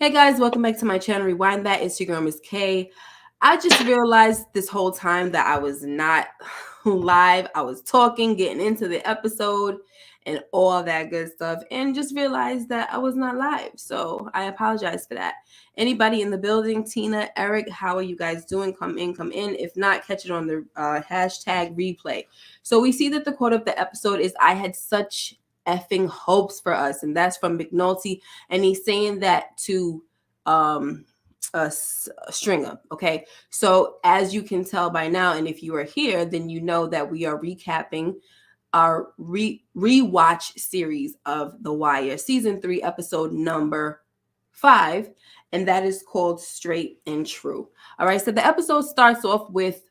Hey guys, welcome back to my channel. Rewind that. Instagram is K. I just realized this whole time that I was not live. I was talking, getting into the episode and all that good stuff, and just realized that I was not live. So I apologize for that. Anybody in the building, Tina, Eric, how are you guys doing? Come in, come in. If not, catch it on the hashtag replay. So we see that the quote of the episode is, "I had such effing hopes for us," and that's from McNulty, and he's saying that to Stringer. Okay, so as you can tell by now, and if you are here, then you know that we are recapping our rewatch series of The Wire, season 3, episode number 5, and that is called Straight and True. All right, so the episode starts off with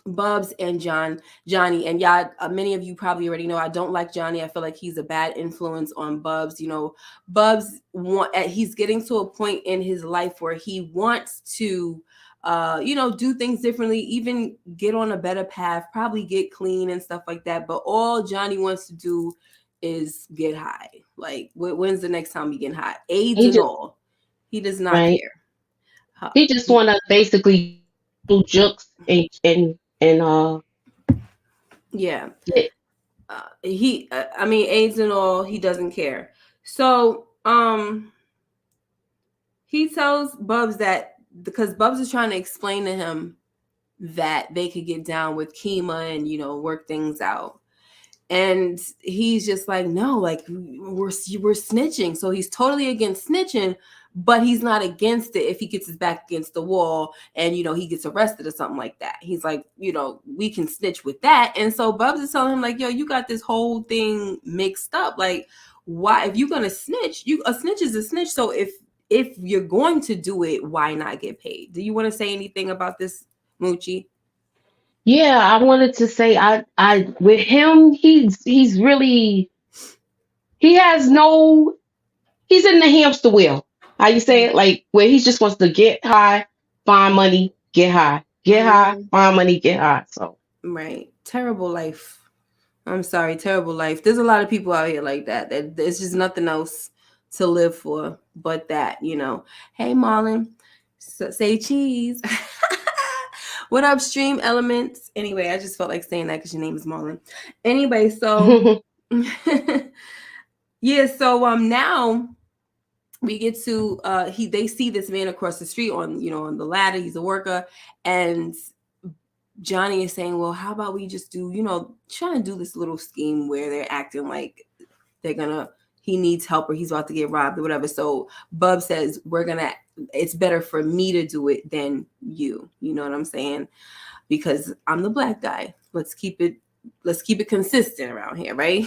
Bubs and Johnny, and y'all, many of you probably already know I don't like Johnny. I feel like he's a bad influence on Bubs. You know, Bubs he's getting to a point in his life where he wants to do things differently, even get on a better path, probably get clean and stuff like that. But all Johnny wants to do is get high. Like, when's the next time we get high? AIDS and all. He does not right. care. He just want to basically do jokes and Yeah. get- I mean, AIDS and all, he doesn't care. So, he tells Bubs that because Bubs is trying to explain to him that they could get down with Kima and, work things out. And he's just like, no, like we're snitching. So he's totally against snitching, but he's not against it if he gets his back against the wall and, he gets arrested or something like that. He's like, we can snitch with that. And so Bubs is telling him like, yo, you got this whole thing mixed up. Like, why, if you're going to snitch, a snitch is a snitch. So if you're going to do it, why not get paid? Do you want to say anything about this, Moochie? yeah, I wanted to say I with him, he's really he has no he's in the hamster wheel. How you say it? Like where he just wants to get high, find money, get high. Get high, find money, get high. So right. Terrible life. I'm sorry, terrible life. There's a lot of people out here like that. There's just nothing else to live for but that, Hey, Marlon, say cheese. What up, Stream Elements? Anyway, I just felt like saying that because your name is Marlon. Anyway, so yeah, so now we get to they see this man across the street on on the ladder. He's a worker, and Johnny is saying, well, how about we just do, trying to do this little scheme where they're acting like he needs help or he's about to get robbed or whatever. So Bub says, it's better for me to do it than you. You know what I'm saying? Because I'm the black guy. Let's keep it consistent around here, right?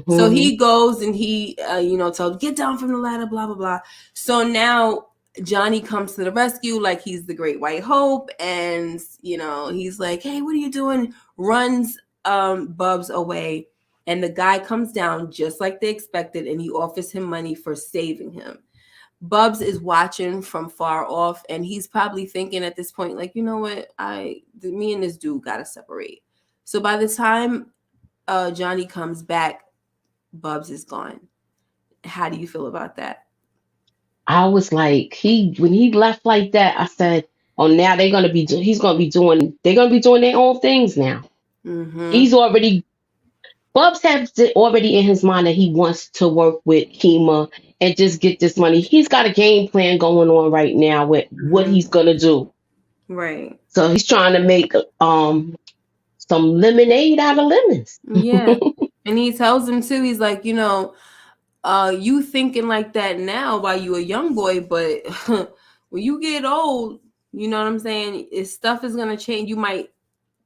So he goes and he, tells him, get down from the ladder, blah, blah, blah. So now Johnny comes to the rescue like he's the great white hope, and he's like, hey, what are you doing? Runs Bubs away, and the guy comes down just like they expected, and he offers him money for saving him. Bubs is watching from far off, and he's probably thinking at this point, like, you know what, me and this dude gotta separate. So by the time Johnny comes back, Bubs is gone. How do you feel about that? I was like, when he left like that, I said, "Oh, now they're gonna be doing their own things now." Mm-hmm. He's already Bubs has it already in his mind that he wants to work with Kima and just get this money. He's got a game plan going on right now with what he's gonna do. Right. So he's trying to make some lemonade out of lemons. Yeah. And he tells him too, he's like, you thinking like that now while you a young boy, but when you get old, you know what I'm saying? Stuff is gonna change. You might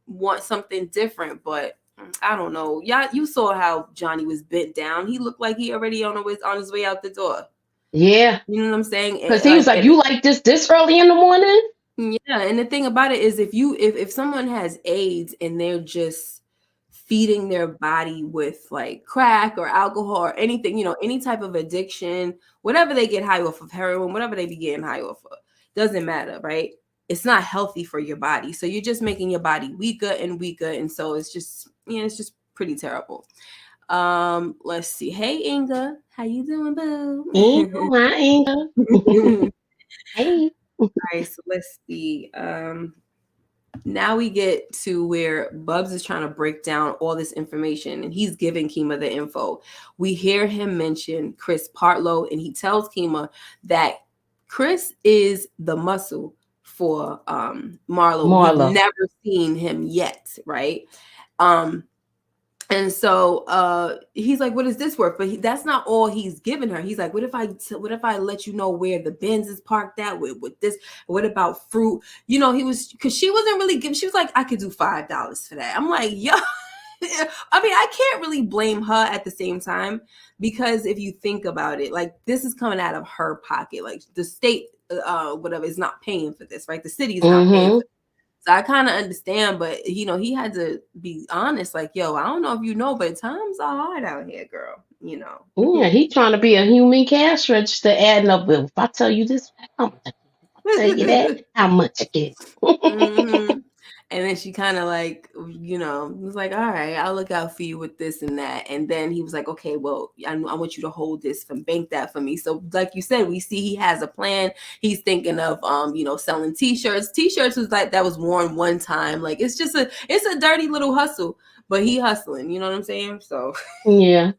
want something different, but I don't know. Yeah, you saw how Johnny was bent down. He looked like he already on his way out the door. Yeah, You know what I'm saying? because he was like, "You like this early in the morning?" Yeah, and the thing about it is, if someone has AIDS and they're just feeding their body with like crack or alcohol or anything, any type of addiction, whatever they get high off of, heroin, whatever they be getting high off of, doesn't matter, right? It's not healthy for your body. So you're just making your body weaker and weaker, and so it's just pretty terrible. Let's see. Hey Inga, how you doing, Ain't boo? no, I ain't. All Hey. right, so let's see. Now we get to where Bubs is trying to break down all this information and he's giving Kima the info. We hear him mention Chris Partlow and he tells Kima that Chris is the muscle for Marlo. We've Marlo. never seen him yet, right? And so he's like, what is this worth? But that's not all he's given her. He's like, what if I let you know where the Benz is parked at with this? What about fruit? You know, because she wasn't really giving. She was like, I could do $5 for that. I'm like, yo. I mean, I can't really blame her at the same time because if you think about it, like this is coming out of her pocket. Like the state, whatever, is not paying for this, right? The city is not paying for this. So I kind of understand, but you know, he had to be honest, like, yo, I don't know if you know, but times are hard out here, girl. You know. Yeah, he trying to be a human cash register adding up. Well, if I tell you this, how much? If I tell you that, how much again? Mm-hmm. And then she kind of like, you know, was like, all right, I'll look out for you with this and that. And then he was like, okay, well, I want you to hold this and bank that for me. So like you said, we see he has a plan. He's thinking of, you know, selling t-shirts. T-shirts was like, that was worn one time. Like, it's a dirty little hustle, but he hustling, you know what I'm saying? So Yeah.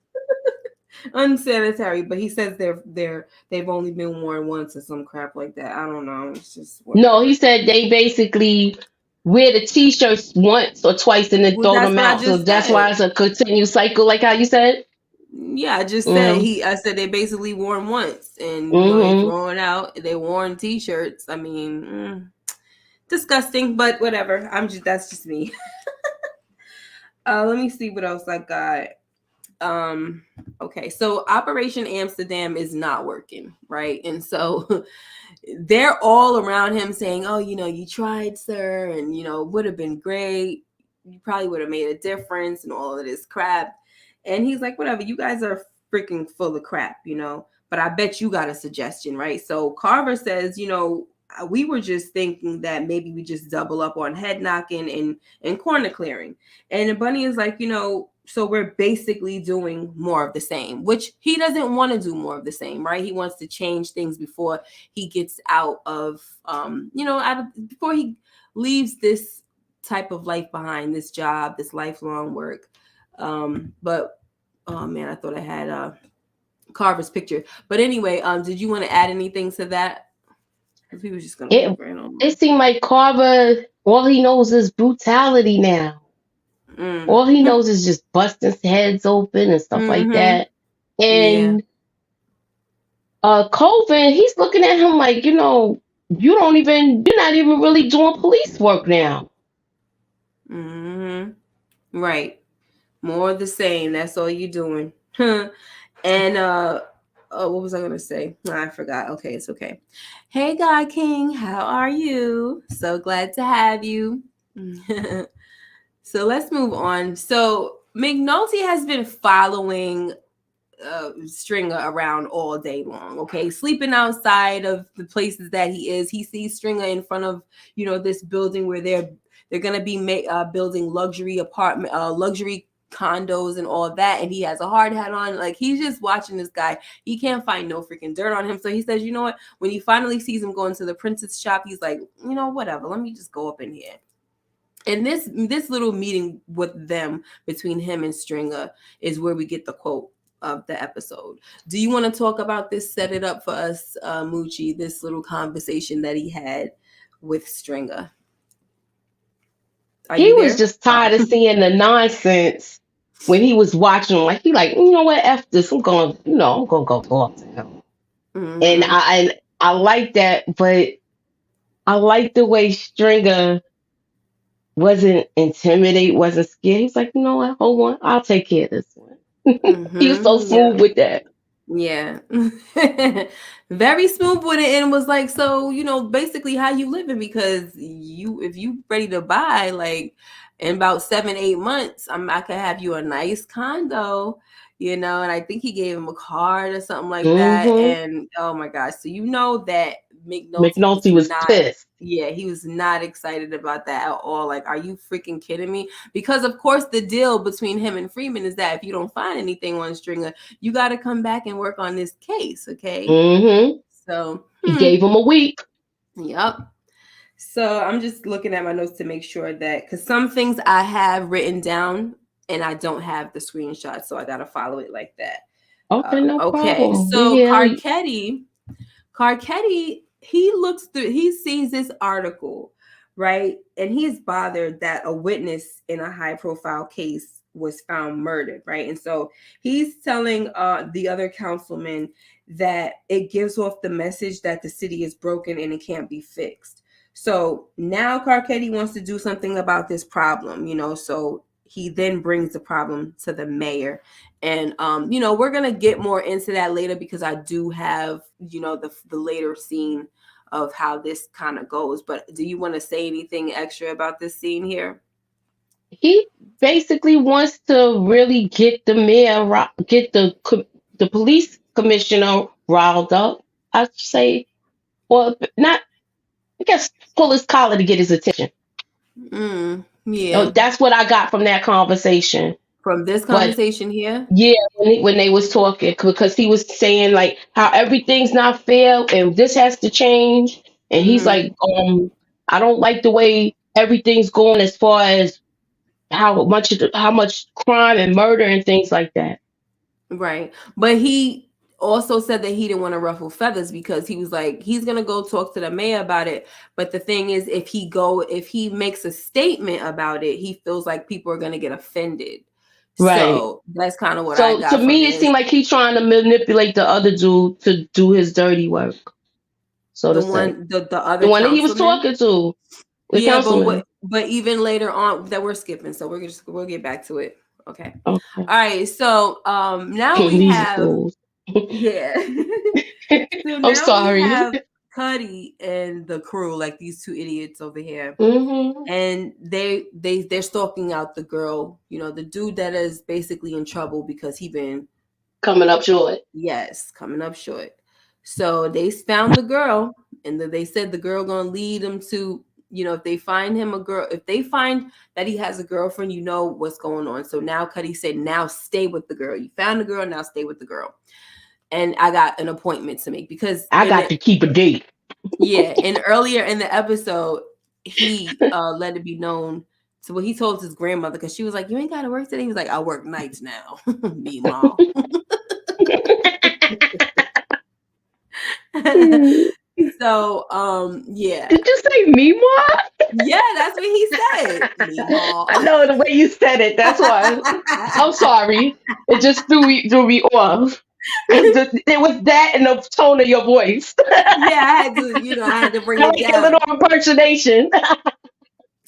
unsanitary, but he says they've only been worn once or some crap like that. I don't know. It's just No, whatever. he said they basically wear the t-shirts once or twice and then Well, throw that's them what I out. So just that's why said. it's a continued cycle, like how you said. Yeah, I just said Mm-hmm. I said they basically worn once, and you know they Mm-hmm. throwing out. They worn t-shirts. I mean, disgusting, but whatever. That's just me. Let me see what else I got. Okay, so Operation Amsterdam is not working, right? And so they're all around him saying, "Oh, you know, you tried, sir, and you know, would have been great. You probably would have made a difference, and all of this crap." And he's like, "Whatever, you guys are freaking full of crap, you know. But I bet you got a suggestion, right?" So Carver says, "You know, we were just thinking that maybe we just double up on head knocking and corner clearing." And Bunny is like, you know, so we're basically doing more of the same, which he doesn't want to do more of the same, right? He wants to change things before he gets out of, before he leaves this type of life behind, this job, this lifelong work. But oh man, I thought I had Carver's picture. But anyway, did you want to add anything to that? Because we were just gonna go It over it on. it seemed like Carver, all he knows is brutality now. Mm. All he knows is just busting heads open and stuff like Mm-hmm. that. Yeah. And Colvin, he's looking at him like, you know, you're not even really doing police work now. Mm-hmm. Right. More of the same. That's all you doing. And what was I gonna say? I forgot. Okay, it's okay. Hey God King, how are you? So glad to have you. So let's move on. So McNulty has been following Stringer around all day long. Okay, sleeping outside of the places that he is. He sees Stringer in front of this building where they're gonna be building luxury luxury condos and all that, and he has a hard hat on. Like, he's just watching this guy. He can't find no freaking dirt on him. So he says, you know what? When he finally sees him going to the Princess shop, he's like, whatever. Let me just go up in here. And this little meeting with them between him and Stringer is where we get the quote of the episode. Do you want to talk about this? Set it up for us, Moochie. This little conversation that he had with Stringer. Are He you was there? just tired of seeing the nonsense when he was watching. Like, he like, you know what, F this. I'm gonna go talk to him. And Mm-hmm. I like that, but I like the way Stringer wasn't intimidated, wasn't scared. He's like, you know what, hold on, I'll take care of this one. He was so Mm-hmm. smooth with that. Yeah. Very smooth with it, and was like, so, basically how you living, because if you ready to buy, like, in about 7-8 months, I could have you a nice condo, and I think he gave him a card or something like that. Mm-hmm. And oh my gosh, so that McNulty was McNulty was not. pissed. Yeah, he was not excited about that at all. Like, are you freaking kidding me? Because of course the deal between him and Freeman is that if you don't find anything on Stringer, you got to come back and work on this case. Okay. Mm-hmm. So He gave him a week. Yep. So I'm just looking at my notes to make sure that, because some things I have written down and I don't have the screenshot, so I got to follow it like that. Okay, no Okay. problem. So Carcetti, he sees this article, right? And he's bothered that a witness in a high profile case was found murdered, right? And so he's telling the other councilman that it gives off the message that the city is broken and it can't be fixed. So now Carcetti wants to do something about this problem, so he then brings the problem to the mayor. And we're gonna get more into that later, because I do have the later scene of how this kind of goes. But do you want to say anything extra about this scene here? He basically wants to really get the mayor, get the police commissioner riled up. I'd say, well, not, I guess, pull his collar to get his attention. Yeah, that's what I got from that conversation. From this conversation here? Yeah, when they was talking, because he was saying like how everything's not fair and this has to change. And he's like, I don't like the way everything's going as far as how much crime and murder and things like that. Right. But he also said that he didn't want to ruffle feathers, because he was like, he's going to go talk to the mayor about it. But the thing is, if he makes a statement about it, he feels like people are going to get offended. Right. So that's kind of what I got. So to me, it seemed like he's trying to manipulate the other dude to do his dirty work. So the one that he was talking to. Yeah, but even later on, that we're skipping, so we'll get back to it. Okay. All right. So now we have yeah. So now I'm sorry. We have Cuddy and the crew, like these two idiots over here, and they're stalking out the girl. The dude that is basically in trouble because he been coming up short. Yes, coming up short. So they found the girl, and they said the girl gonna lead them to. If they find him a girl, if they find that he has a girlfriend, what's going on. So now Cuddy said, now stay with the girl. You found the girl, now stay with the girl. And I got an appointment to make, because I got to keep a date. Yeah. And earlier in the episode, he let it be known. So what he told his grandmother, because she was like, you ain't got to work today. He was like, I work nights now. Meanwhile. So, yeah. Did you say meanwhile? Yeah, that's what he said. Meanwhile. I know the way you said it. That's why. I'm sorry. It just threw me off. It was that in the tone of your voice. Yeah, I had to bring it down. A little impersonation.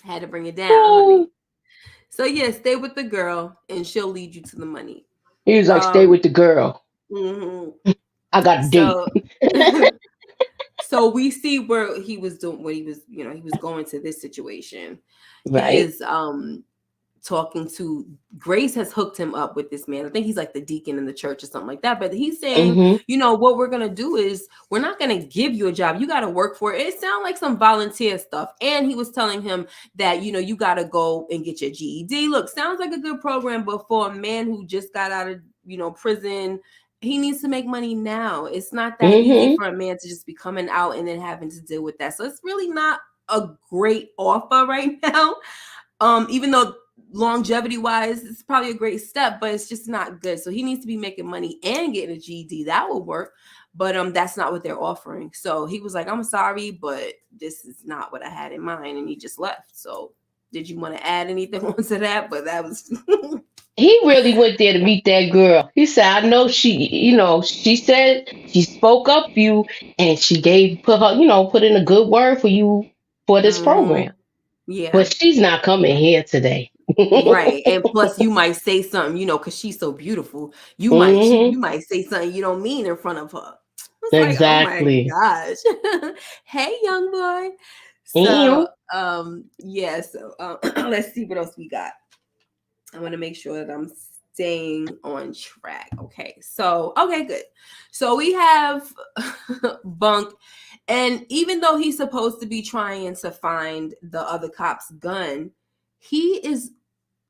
Had to bring it down, honey. So yeah, stay with the girl, and she'll lead you to the money. He was like, stay with the girl. Mm-hmm. I got a date. So we see where he was doing, what he was, he was going to this situation. Right. He is talking to, Grace has hooked him up with this man. I think he's like the deacon in the church or something like that. But he's saying, what we're going to do is we're not going to give you a job. You got to work for it. It sounds like some volunteer stuff. And he was telling him that, you got to go and get your GED. Look, sounds like a good program, but for a man who just got out of, prison, he needs to make money now. It's not that easy for a man to just be coming out and then having to deal with that. So it's really not a great offer right now. Even though longevity wise, it's probably a great step, but it's just not good. So he needs to be making money and getting a GED. That will work. But that's not what they're offering. So he was like, I'm sorry, but this is not what I had in mind. And he just left. So did you want to add anything onto that? But that was he really went there to meet that girl. He said, I know she said she spoke up for you, and she put in a good word for you for this program. Yeah. But she's not coming here today. Right. And plus you might say something, because she's so beautiful. You might say something you don't mean in front of her. Exactly. Like, oh my gosh. Hey, young boy. So let's see what else we got. I want to make sure that I'm staying on track. Okay, good. So we have Bunk And even though he's supposed to be trying to find the other cop's gun, he is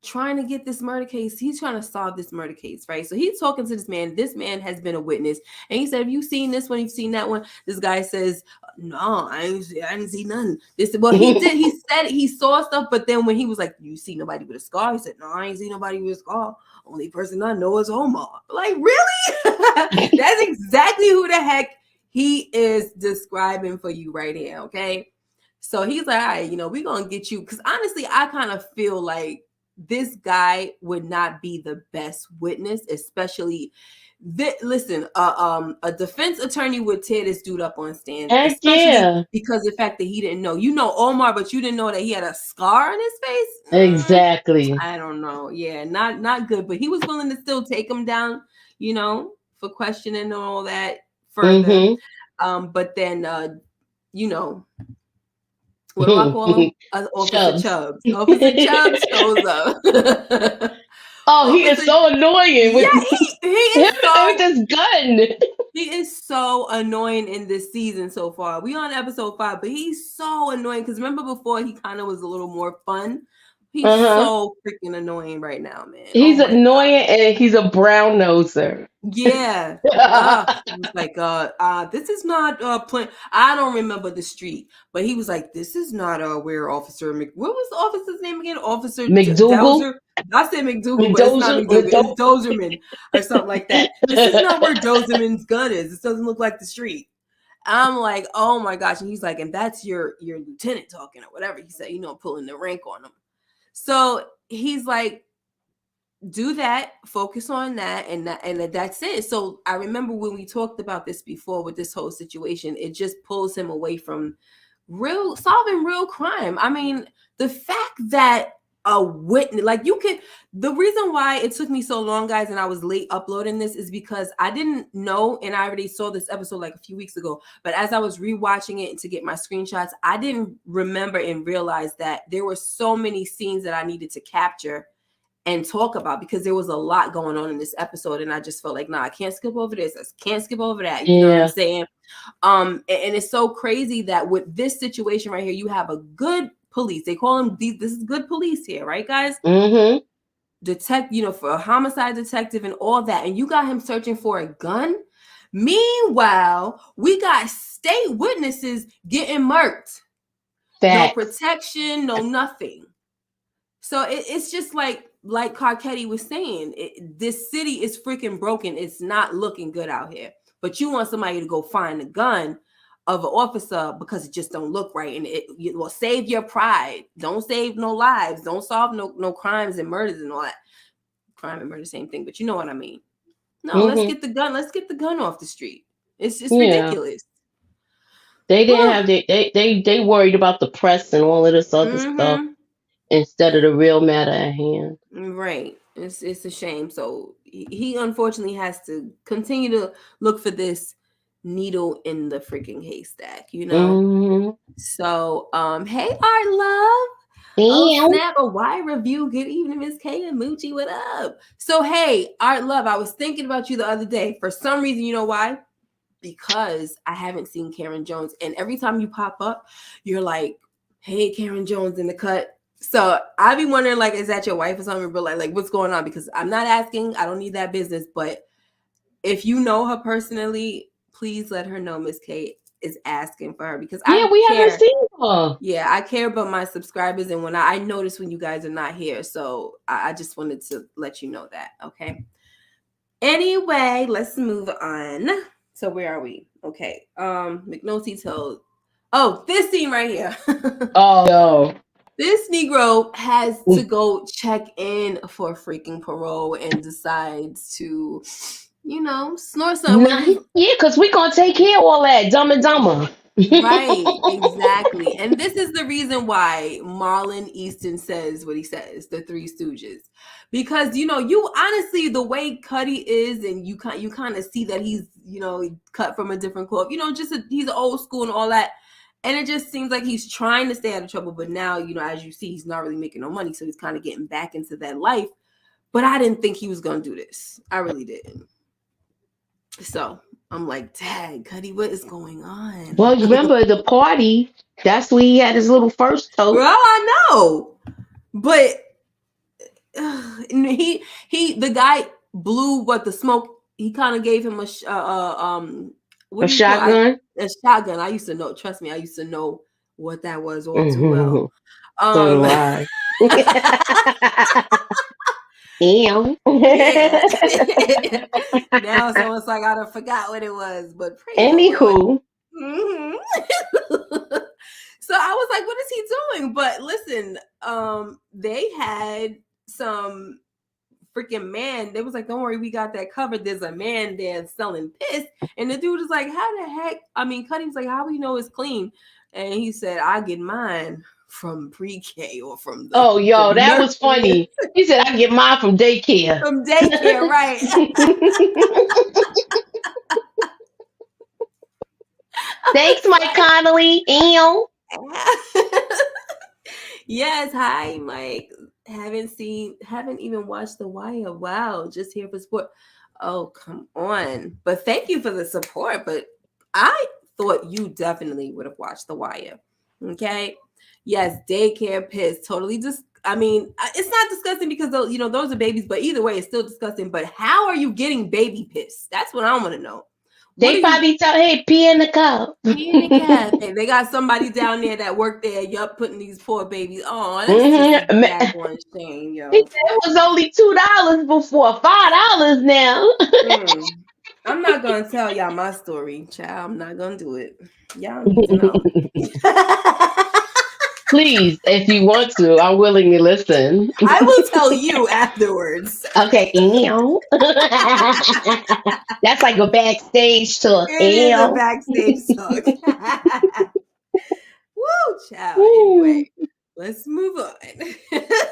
trying to get this murder case. He's trying to solve this murder case, right? So he's talking to this man. This man has been a witness. And he said, have you seen this one? You've seen that one? This guy says, no, I didn't see nothing. Well, he did. He said he saw stuff, but then when he was like, you see nobody with a scar? He said, no, I ain't seen nobody with a scar. Only person I know is Omar. Like, really? That's exactly who the heck he is describing for you right here, okay? So he's like, all right, we're going to get you. Because honestly, I kind of feel like this guy would not be the best witness, especially listen, a defense attorney would tear this dude up on stand, especially because the fact that he didn't know. Omar, but you didn't know that he had a scar on his face. Exactly. I don't know. Yeah, not good. But he was willing to still take him down, for questioning and all that further. But then, what do I call him? Officer Chubbs. Officer Chubbs shows up. Oh, he is so annoying. He is so with this gun. He is so annoying in this season so far. We on episode 5, but he's so annoying because remember before he kind of was a little more fun. He's so freaking annoying right now, man. He's annoying and he's a brown noser. Yeah. He was like, this is not plain. I don't remember the street, but he was like, this is not where Officer what was the officer's name again? Officer McDougal. I said McDougal, but it's not McDougal. It's Dozerman or something like that. This is not where Dozerman's gun is. This doesn't look like the street. I'm like, oh my gosh. And he's like, and that's your lieutenant talking or whatever. He said, pulling the rank on him. So he's like, do that, focus on that, and that's it. So I remember when we talked about this before with this whole situation, it just pulls him away from solving real crime. I mean, the fact that a witness, the reason why it took me so long, guys, and I was late uploading this is because I didn't know, and I already saw this episode like a few weeks ago, but as I was rewatching it to get my screenshots, I didn't remember and realize that there were so many scenes that I needed to capture and talk about because there was a lot going on in this episode, and I just felt like, I can't skip over this. I can't skip over that. You know what I'm saying? And it's so crazy that with this situation right here, you have a good police. They call him this is good police here, right, guys? For a homicide detective and all that, and you got him searching for a gun. Meanwhile, we got state witnesses getting murked. No protection, no nothing. So it's just like Carcetti was saying, this city is freaking broken. It's not looking good out here. But you want somebody to go find a gun of an officer because it just don't look right. And it will save your pride. Don't save no lives. Don't solve no crimes and murders and all that. Crime and murder, same thing. But you know what I mean. No, let's get the gun. Let's get the gun off the street. It's just ridiculous. They didn't have they worried about the press and all of this other stuff instead of the real matter at hand. Right. It's a shame. So he unfortunately has to continue to look for this needle in the freaking haystack, So hey, Art Love. Oh, snap, a wide review. Good evening, Miss K and Moochie. What up? So hey, Art Love, I was thinking about you the other day. For some reason, you know why? Because I haven't seen Karen Jones, and every time you pop up, you're like, hey, Karen Jones in the cut. So I be wondering, like, is that your wife or something? But like what's going on? Because I'm not asking, I don't need that business. But if you know her personally, please let her know Miss K is asking for her, because we haven't seen her. Yeah, I care about my subscribers, and when I notice when you guys are not here, so I just wanted to let you know that. Okay. Anyway, let's move on. So where are we? Okay. McNulty tells. Oh, this scene right here. Oh no. This Negro has to go check in for freaking parole and decides to, snort something. Yeah, because we're going to take care of all that. Dumb and Dumber. Right, exactly. And this is the reason why Marlon Easton says what he says, the Three Stooges. Because, you honestly, the way Cuddy is, and you kind of see that he's, cut from a different cloth, he's old school and all that. And it just seems like he's trying to stay out of trouble. But now, as you see, he's not really making no money. So he's kind of getting back into that life. But I didn't think he was going to do this. I really didn't. So I'm like, Dad, Cuddy, what is going on? Well, you remember the party? That's where he had his little first toast. Well, I know, but the guy blew what the smoke. He kind of gave him what A do you call shotgun. a shotgun? I used to know. Trust me, I used to know what that was all too well. So do I. Damn. Yeah. Now it's almost like I done forgot what it was, but praise the Lord. Anywho. Mm-hmm. So I was like, what is he doing? But listen, they had some freaking man. They was like, don't worry, we got that covered. There's a man there selling piss. And the dude is like, how the heck? I mean, Cuddy was like, how do we know it's clean? And he said, I get mine from pre-K or from the Oh, yo, the that was nursery. funny. He said, I get mine from daycare. From daycare, right? Thanks, Mike Connolly. Ew. Yes, hi, Mike. Haven't even watched The Wire. Wow, just here for support. Oh, come on. But thank you for the support. But I thought you definitely would have watched The Wire. Okay. Yes, daycare piss. Totally just I mean, it's not disgusting because those are babies, but either way, it's still disgusting. But how are you getting baby piss? That's what I want to know. They probably tell, hey, pee in the cup. Pee in the cafe. They got somebody down there that worked there. Yup, putting these poor babies. Oh, that's just a daggone shame, yo. He said it was only $2 before, $5 now. I'm not gonna tell y'all my story, child. I'm not gonna do it. Y'all need to know. Please, if you want to, I'm willing to listen. I will tell you afterwards. Okay. That's like a backstage talk. It is a backstage talk. Woo, child. Anyway, let's move on.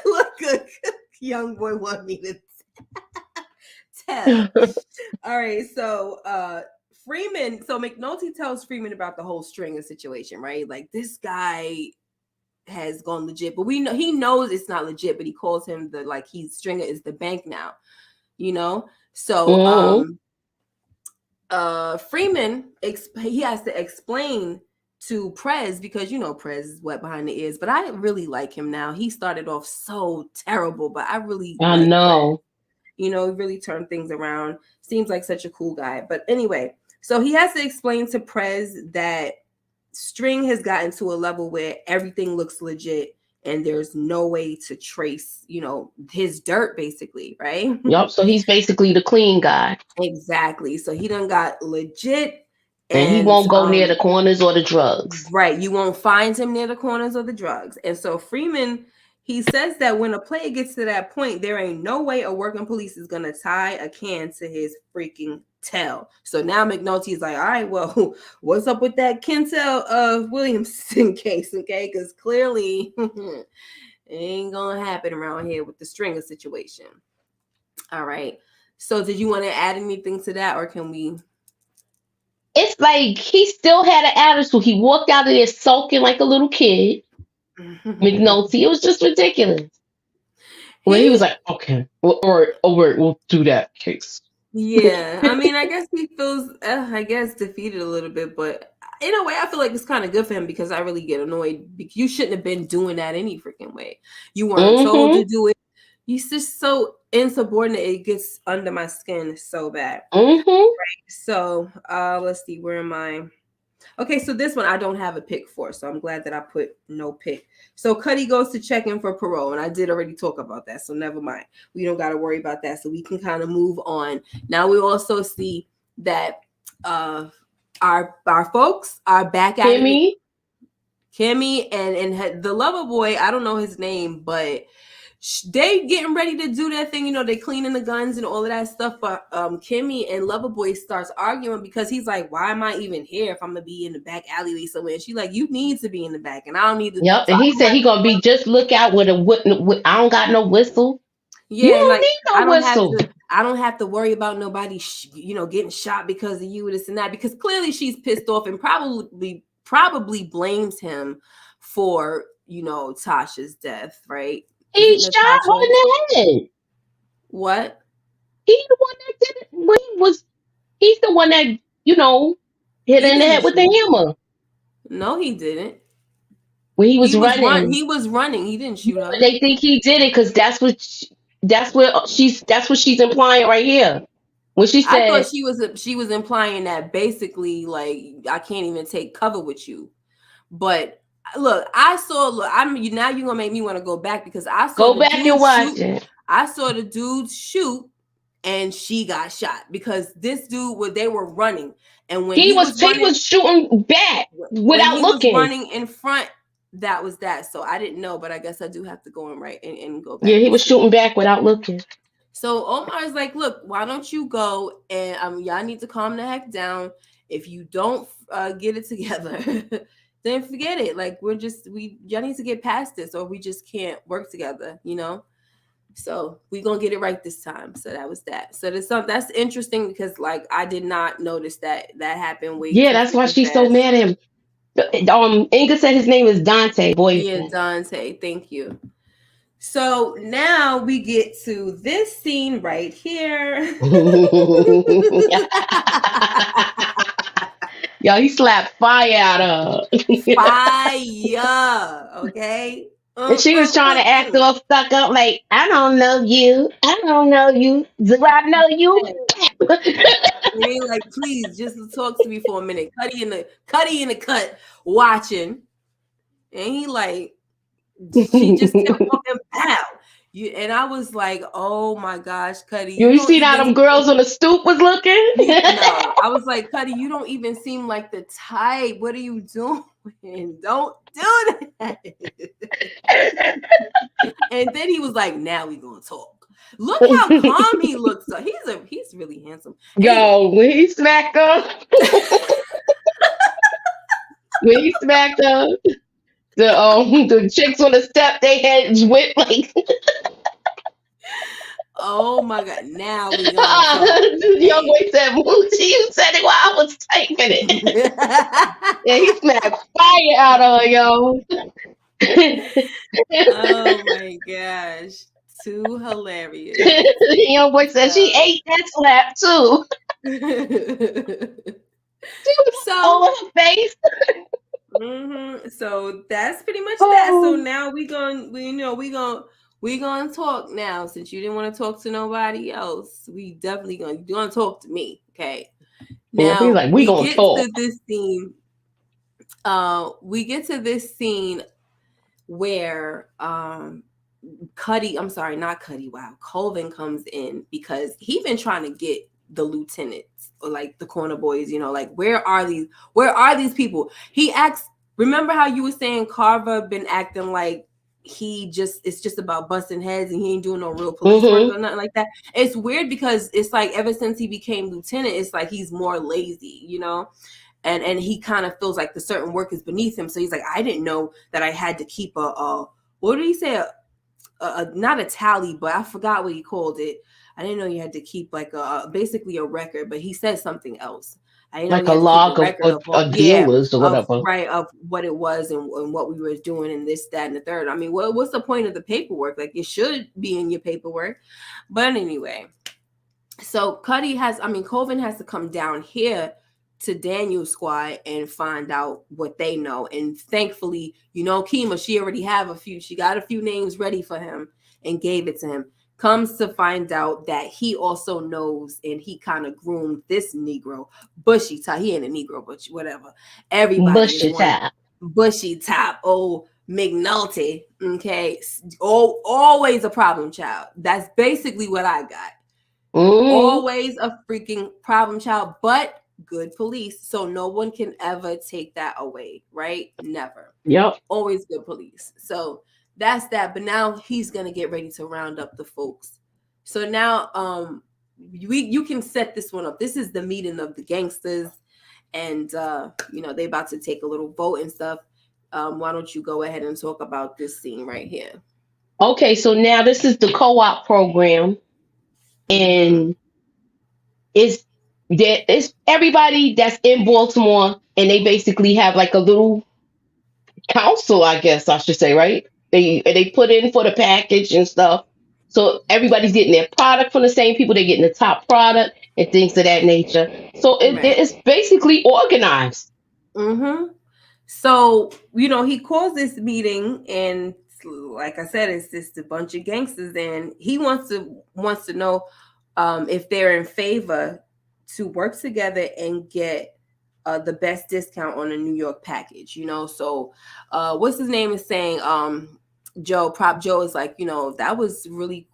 Look, a young boy want me to tell. All right, so Freeman. So McNulty tells Freeman about the whole Stringer situation, right? Like this guy has gone legit, but he knows it's not legit, but he calls him Stringer is the bank now, So Freeman he has to explain to Prez because Prez is wet behind the ears, but I really like him now. He started off so terrible, but I know. Prez. He really turned things around. Seems like such a cool guy. But anyway, so he has to explain to Prez that String has gotten to a level where everything looks legit and there's no way to trace, his dirt basically, right? Yup. So he's basically the clean guy. Exactly. So he done got legit. And he won't go near the corners or the drugs. Right. You won't find him near the corners or the drugs. And so Freeman, he says that when a player gets to that point, there ain't no way a working police is going to tie a can to his freaking tail. So now McNulty is like, all right, well, what's up with that Kentel of Williamson case? Okay. Because clearly it ain't going to happen around here with the Stringer situation. All right. So did you want to add anything to that or can we... It's like he still had an attitude. He walked out of there sulking like a little kid. McNulty. It was just ridiculous. When he was like, okay, we'll do that case. Yeah. I mean, I guess he feels, defeated a little bit, but in a way, I feel like it's kind of good for him because I really get annoyed. You shouldn't have been doing that any freaking way. You weren't told to do it. He's just so insubordinate. It gets under my skin so bad. Right. So let's see. Where am I? Okay, so this one I don't have a pick for, so I'm glad that I put no pick. So Cuddy goes to check in for parole, and I did already talk about that, so never mind. We don't got to worry about that, so we can kind of move on. Now we also see that our folks are back at Kimmy and the lover boy. I don't know his name, but they getting ready to do that thing, they cleaning the guns and all of that stuff. But Kimmy and Loverboy starts arguing because he's like, why am I even here if I'm gonna be in the back alleyway somewhere? And she's like, you need to be in the back, and I don't need to. Yep. And he said he gonna be just look out with a I don't got no whistle. Yeah, you don't need no whistle. I don't have to worry about nobody, getting shot because of you, this and that. Because clearly she's pissed off and probably blames him for Tasha's death, right? He shot her in the head. What? He's the one that did it. He's the one that you know, hit He her in the didn't head with the shoot. hammer No, he didn't. when he was running. He was running. He didn't shoot her. They think he did it because that's what she's implying right here when she I thought said, she was implying that basically like I can't even take cover with you. But look, I'm now you're gonna make me want to go back because I saw "Go the back and dude watch shoot. it." I saw the dude shoot and she got shot because this dude they were running. And when he was He running, was shooting back when without he was looking. running in front, that was that. So I didn't know, but I guess I do have to go in right and go Yeah, back he and was see. shooting back without looking. So Omar's like, look, why don't you go and y'all need to calm the heck down. If you don't get it together, then forget it. Like y'all need to get past this, or we just can't work together, you know. So we gonna get it right this time. So that was that. So that's interesting because like I did not notice that happened way Yeah, too that's why freaking she's so fast. mad at him. Inga said his name is Dante, Yeah, boyfriend. Dante, thank you. So now we get to this scene right here. Yo, he slapped fire out of her. Fire, okay? And she was trying to act all stuck up, like, I don't know you. I don't know you. Do I know you? I mean, like, please, just talk to me for a minute. Cuddy in the cut, watching, and he like, she just kept walking pow. And I was like, oh my gosh, Cuddy, you You don't see how even them girls on the stoop was looking? no. I was like, Cuddy, you don't even seem like the type. What are you doing? Don't do that. And then he was like, now we gonna talk. Look how calm he looks. So he's really handsome. Anyway. Yo, when he smacked up, when he smacked up, the chicks on the step, they had went like Oh my god, now we gonna talk. the young boy said, Moochie, you said it while I was typing it. Yeah, he smacked fire out of her, yo. Oh my gosh. Too hilarious. The young boy said she ate that slap too. She was all So over her face. so that's pretty much that. So Oh, now we gonna talk now. Since you didn't want to talk to nobody else, we definitely gonna talk to me. Okay. yeah, he's Now like, we gonna talk. we get to this scene where Cuddy, I'm sorry, not Cuddy, wow, Colvin comes in because he been trying to get the lieutenants or like the corner boys, you know, like where are these people? He acts, remember how you were saying Carver been acting like it's just about busting heads and he ain't doing no real police work or nothing like that. It's weird because it's like ever since he became lieutenant, it's like he's more lazy, you know? And he kind of feels like the certain work is beneath him. So he's like, I didn't know that I had to keep what did he say? Not a tally, but I forgot what he called it. I didn't know you had to keep like basically a record, but he said something else. I didn't know Like you a had to keep a log record of of dealers or of whatever. right of what it was and what we were doing and this, that, and the third. I mean, what's the point of the paperwork? Like it should be in your paperwork. But anyway, so Colvin has to come down here to Daniel's squad and find out what they know. And thankfully, you know, Kima, she got a few names ready for him and gave it to him. Comes to find out that he also knows and he kind of groomed this Negro, bushy top. He ain't a Negro, but whatever. Everybody is Bushy one top. bushy top, old McNulty. Okay. Oh, always a problem child. That's basically what I got. Always a freaking problem child, but good police. So no one can ever take that away, right? Never. Yep. Always good police. So that's that. But now he's gonna get ready to round up the folks. So now you can set this one up. This is the meeting of the gangsters, and you know, they about to take a little vote and stuff. Why don't you go ahead and talk about this scene right here? Okay, so now this is the co-op program, and it's everybody that's in Baltimore, and they basically have like a little council, I guess I should say, right? They put in for the package and stuff. So everybody's getting their product from the same people. They're getting the top product. and things of that nature. So Right. it's basically organized. Mm-hmm. So, he calls this meeting, and like I said, it's just a bunch of gangsters, and he wants to know if they're in favor to work together and get the best discount on a New York package. So what's his name is saying, Prop Joe is like, that was really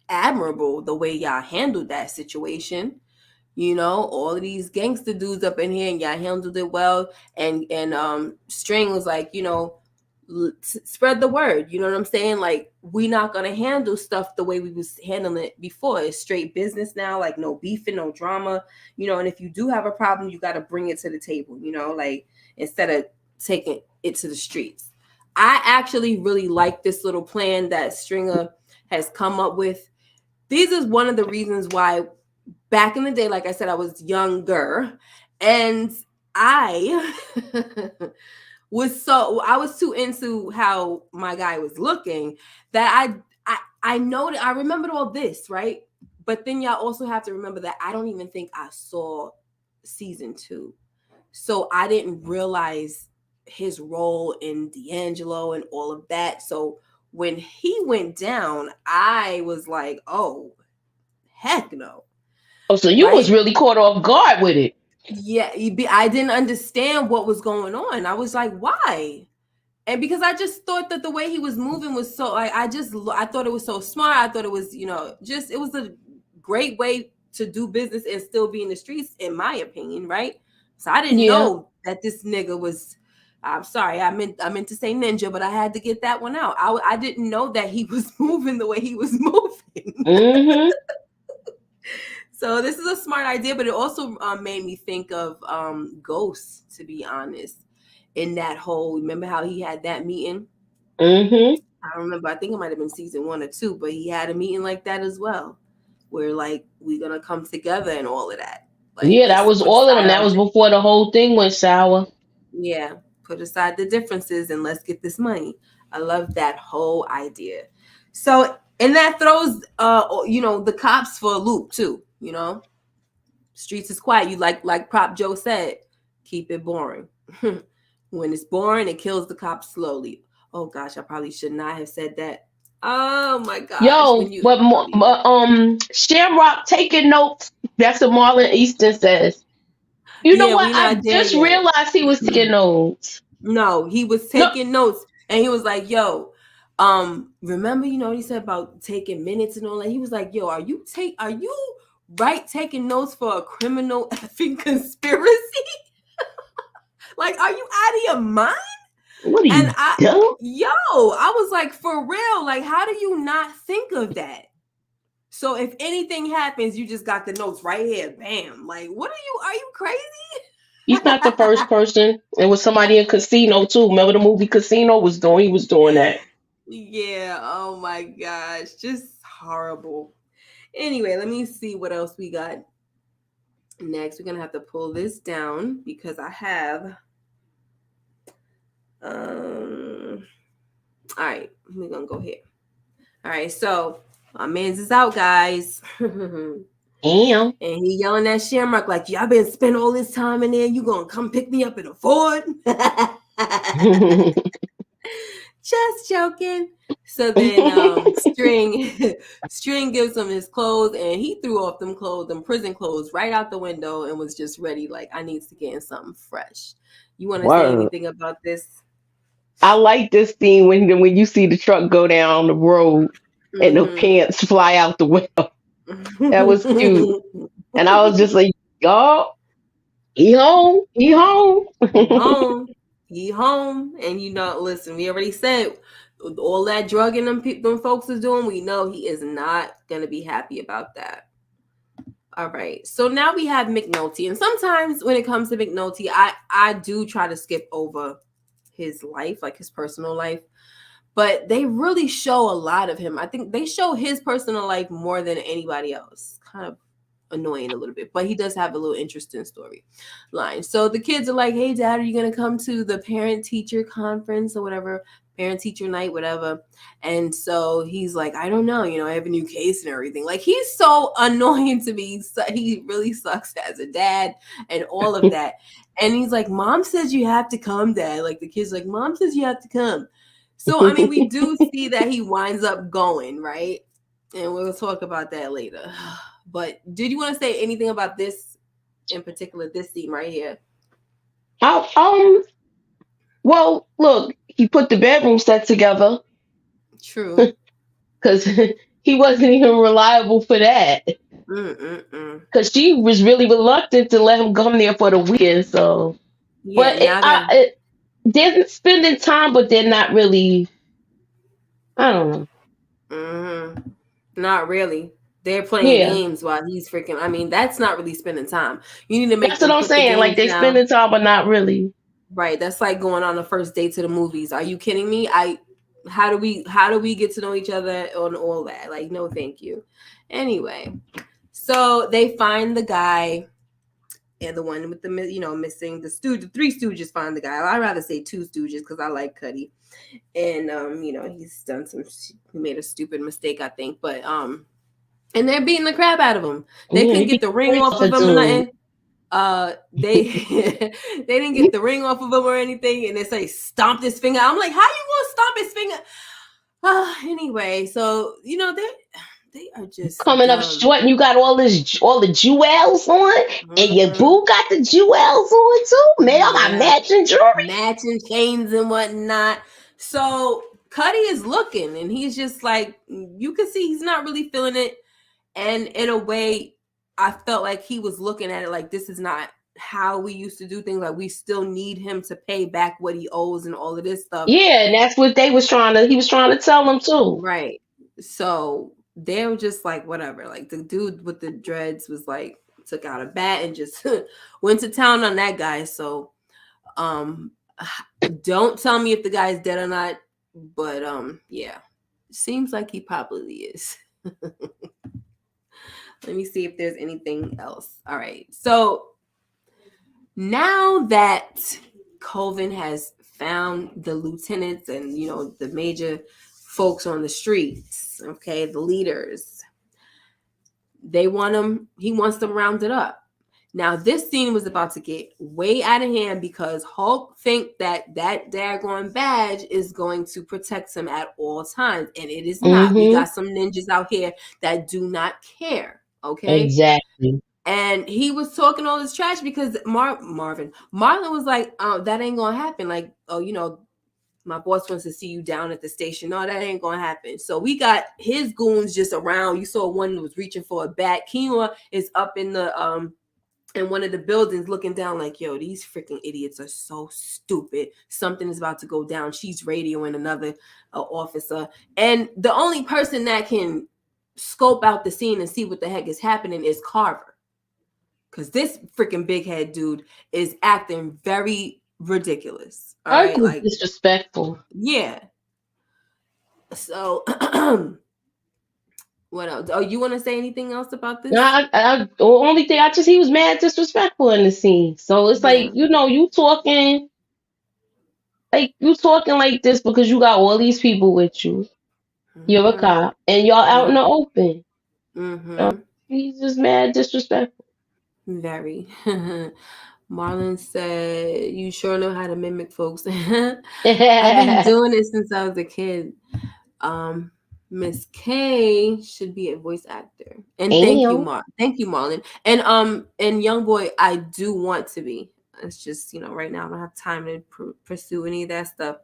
admirable the way y'all handled that situation. All of these gangster dudes up in here, and y'all handled it well. And String was like, spread the word. You know what I'm saying? Like, we not gonna handle stuff the way we was handling it before. It's straight business now, like no beefing, no drama. And if you do have a problem, you got to bring it to the table. Like, instead of taking it to the streets. I actually really like this little plan that Stringer has come up with. These is one of the reasons why back in the day, like I said, I was younger, and I I was too into how my guy was looking that I know that I remembered all this, right? But then y'all also have to remember that I don't even think I saw season 2. So I didn't realize his role in D'Angelo and all of that. So when he went down, I was like, oh, heck no. Oh, so you was Right? really caught off guard with it. Yeah, I didn't understand what was going on. I was like, why? And because I just thought that the way he was moving was so, like, I thought it was so smart. I thought it was, it was a great way to do business and still be in the streets, in my opinion, right? So I didn't Yeah. know that this nigga was. I'm sorry, I meant to say ninja, but I had to get that one out. I didn't know that he was moving the way he was moving. Mm-hmm. So this is a smart idea, but it also made me think of Ghost, to be honest. In that whole, remember how he had that meeting? Mm-hmm. I don't remember. I think it might have been season 1 or 2, but he had a meeting like that as well, where like we're gonna come together and all of that. Like, Yeah, that let's was put all of them. aside That our was before the whole thing went sour. yeah, put aside the differences and let's get this money. I love that whole idea. So, and that throws the cops for a loop too. Streets is quiet. You like Prop Joe said, keep it boring. When it's boring, it kills the cops slowly. Oh gosh, I probably should not have said that. Oh my gosh, Yo, but Shamrock taking notes. That's what Marlon Easton says. You know yeah, what? we I not there just yet. realized he was taking notes. No, he was No, taking notes, and he was like, "Yo, remember, he said about taking minutes and all that. He was like, "Yo, are you taking notes for a criminal effing conspiracy? Like, are you out of your mind?" what are And you dumb? I was like, for real, like, how do you not think of that? So if anything happens, you just got the notes right here, bam. Like, are you He's not the crazy? first person. It was somebody in Casino too. Remember the movie Casino he was doing that. Yeah, oh my gosh, just horrible. Anyway, let me see what else we got next. We're gonna have to pull this down because I have all right, we're gonna go here. All right, so my man's is out, guys. Damn. And he yelling at Shamrock like, y'all been spending all this time in there. You gonna come pick me up in a Ford? Just joking. So then String gives him his clothes, and he threw off them prison clothes right out the window and was just ready, like, I need to get in something fresh. You want to say Word. anything about this? I like this scene when you see the truck go down the road and the Mm-hmm. pants fly out the window. That was cute. And I was just like, y'all, he home. He home. He home. He home. And listen, we already said all that drugging them folks is doing, we know he is not going to be happy about that. All right. So now we have McNulty. And sometimes when it comes to McNulty, I do try to skip over his life, like his personal life. But they really show a lot of him. I think they show his personal life more than anybody else. Kind of annoying a little bit, but he does have a little interesting story line. So the kids are like, hey dad, are you gonna come to the parent teacher conference or whatever, parent teacher night, whatever? And so he's like, I don't know, I have a new case and everything. Like, he's so annoying to me. So he really sucks as a dad and all of that. And he's like, mom says you have to come, dad. Like, the kid's like, mom says you have to come. So I mean, we do see that he winds up going, right? And we'll talk about that later. But did you want to say anything about this in particular, this scene right here? Well, look, he put the bedroom set together True. because he wasn't even reliable for that. Because she was really reluctant to let him come there for the weekend. So, yeah, but now that they're spending time, but they're not really. I don't know. Not really. They're playing games while he's freaking. I mean, that's not really spending time. You need to make. That's what I'm saying. Like, they spending time, but not really. Right. That's like going on the first date to the movies. Are you kidding me? How do we get to know each other on all that? Like, no, thank you. Anyway, so they find the guy, and the one with the missing the three stooges find the guy. I'd rather say two stooges because I like Cuddy, and he's done he made a stupid mistake, I think, but and they're beating the crap out of him. They couldn't get the ring off of him or nothing. They didn't get the ring off of him or anything, and they say stomped his finger. I'm like, how you gonna stomp his finger? Anyway, so they are just coming up short, and you got all the jewels on, and your boo got the jewels on too. Man, I got matching jewelry, matching chains and whatnot. So Cuddy is looking, and he's just like, you can see he's not really feeling it. And in a way, I felt like he was looking at it like, this is not how we used to do things. Like, we still need him to pay back what he owes and all of this stuff. Yeah, and that's what he was trying to tell them too. Right. So they were just like, whatever. Like, the dude with the dreads was like, took out a bat and just went to town on that guy. So don't tell me if the guy's dead or not. But yeah, seems like he probably is. Let me see if there's anything else. All right. So now that Colvin has found the lieutenants and, the major folks on the streets, okay, the leaders, he wants them rounded up. Now, this scene was about to get way out of hand because Hulk think that daggone badge is going to protect him at all times, and it is not. We got some ninjas out here that do not care. Okay. Exactly. And he was talking all this trash because Marlon was like, that ain't gonna happen. Like, my boss wants to see you down at the station. No, that ain't gonna happen. So we got his goons just around. You saw one that was reaching for a bat. Kima is up in the in one of the buildings looking down like, yo, these freaking idiots are so stupid. Something is about to go down. She's radioing another officer. And the only person that can scope out the scene and see what the heck is happening is Carver, because this freaking big head dude is acting very ridiculous. All right, like disrespectful. Yeah. So what else? Oh, you want to say anything else about this? No, the only thing he was mad disrespectful in the scene. So it's like, you talking like this because you got all these people with you. You're a cop, and y'all out in the open. He's just mad disrespectful. Very. Marlon said, you sure know how to mimic folks. I've been doing it since I was a kid. Miss K should be a voice actor. And thank you, Marlon. And young boy, I do want to be. It's just, right now I don't have time to pursue any of that stuff.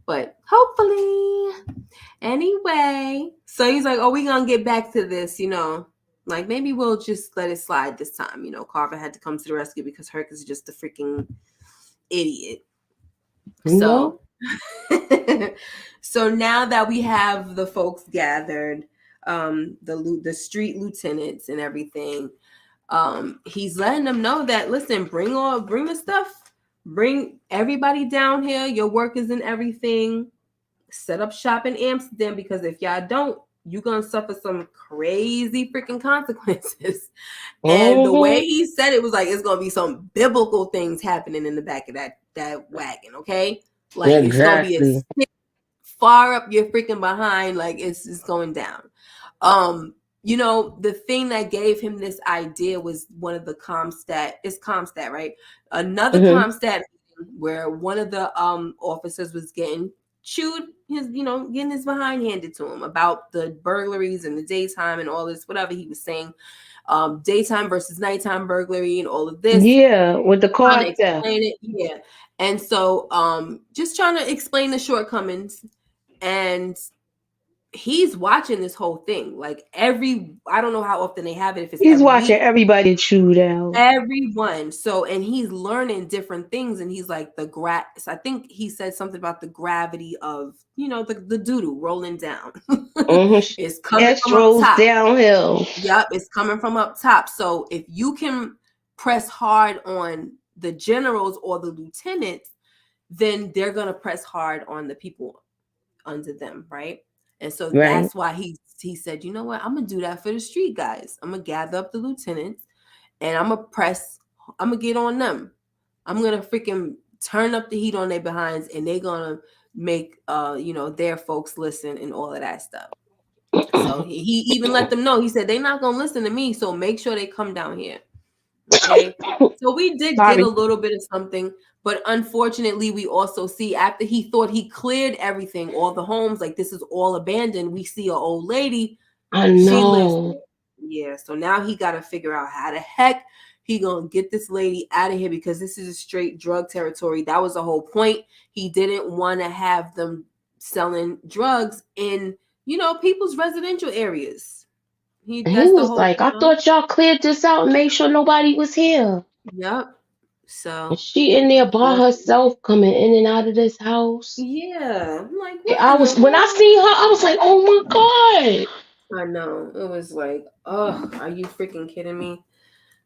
But hopefully. Anyway. So he's like, oh, we gonna get back to this, like, maybe we'll just let it slide this time. Carver had to come to the rescue because Herc is just a freaking idiot. So, so now that we have the folks gathered, the street lieutenants and everything, he's letting them know that, listen, bring the stuff, bring everybody down here, your workers and everything, set up shop in Amsterdam, because if y'all don't, you're gonna suffer some crazy freaking consequences. And the way Mm-hmm. he said it was like it's gonna be some biblical things happening in the back of that wagon, okay? Like it's gonna be a Exactly. stick far up your freaking behind, like it's just going down. You know, the thing that gave him this idea was one of the Comstat, right? Another Mm-hmm. Comstat where one of the officers was getting chewed his, getting his behind handed to him about the burglaries in the daytime and all this, whatever he was saying, daytime versus nighttime burglary and all of this, Yeah, with the trying to car theft. explain it. Yeah. And so just trying to explain the shortcomings. And he's watching this whole thing. Like I don't know how often they have it, if it's He's every watching week. everybody chewed out. Everyone. So, and he's learning different things, and he's like I think he said something about the gravity of, the doo-doo rolling down. Mm-hmm. It's coming from up Astros top. downhill. Yep, it's coming from up top. So if you can press hard on the generals or the lieutenants, then they're gonna press hard on the people under them, right? And so Right. that's why he said, you know what, I'm gonna do that for the street guys. I'm gonna gather up the lieutenants and I'm gonna get on them. I'm gonna freaking turn up the heat on their behinds, and they're gonna make their folks listen and all of that stuff. So he even let them know. He said they're not gonna listen to me, so make sure they come down here. Okay. So we did get a Sorry. little bit of something, but unfortunately, we also see after he thought he cleared everything, all the homes, like this is all abandoned. We see an old lady. I She lives know. there. Yeah. So now he got to figure out how the heck he gonna get this lady out of here, because this is a straight drug territory. That was the whole point. He didn't want to have them selling drugs in people's residential areas. And he That's the was whole. like, I thought y'all cleared this out and made sure nobody was here. Yep. And So she in there by let's. herself coming in and out of this house. Yeah, I'm like, And what in the when I world? seen her, I was like, oh my God. I know. It was like, oh, are you freaking kidding me?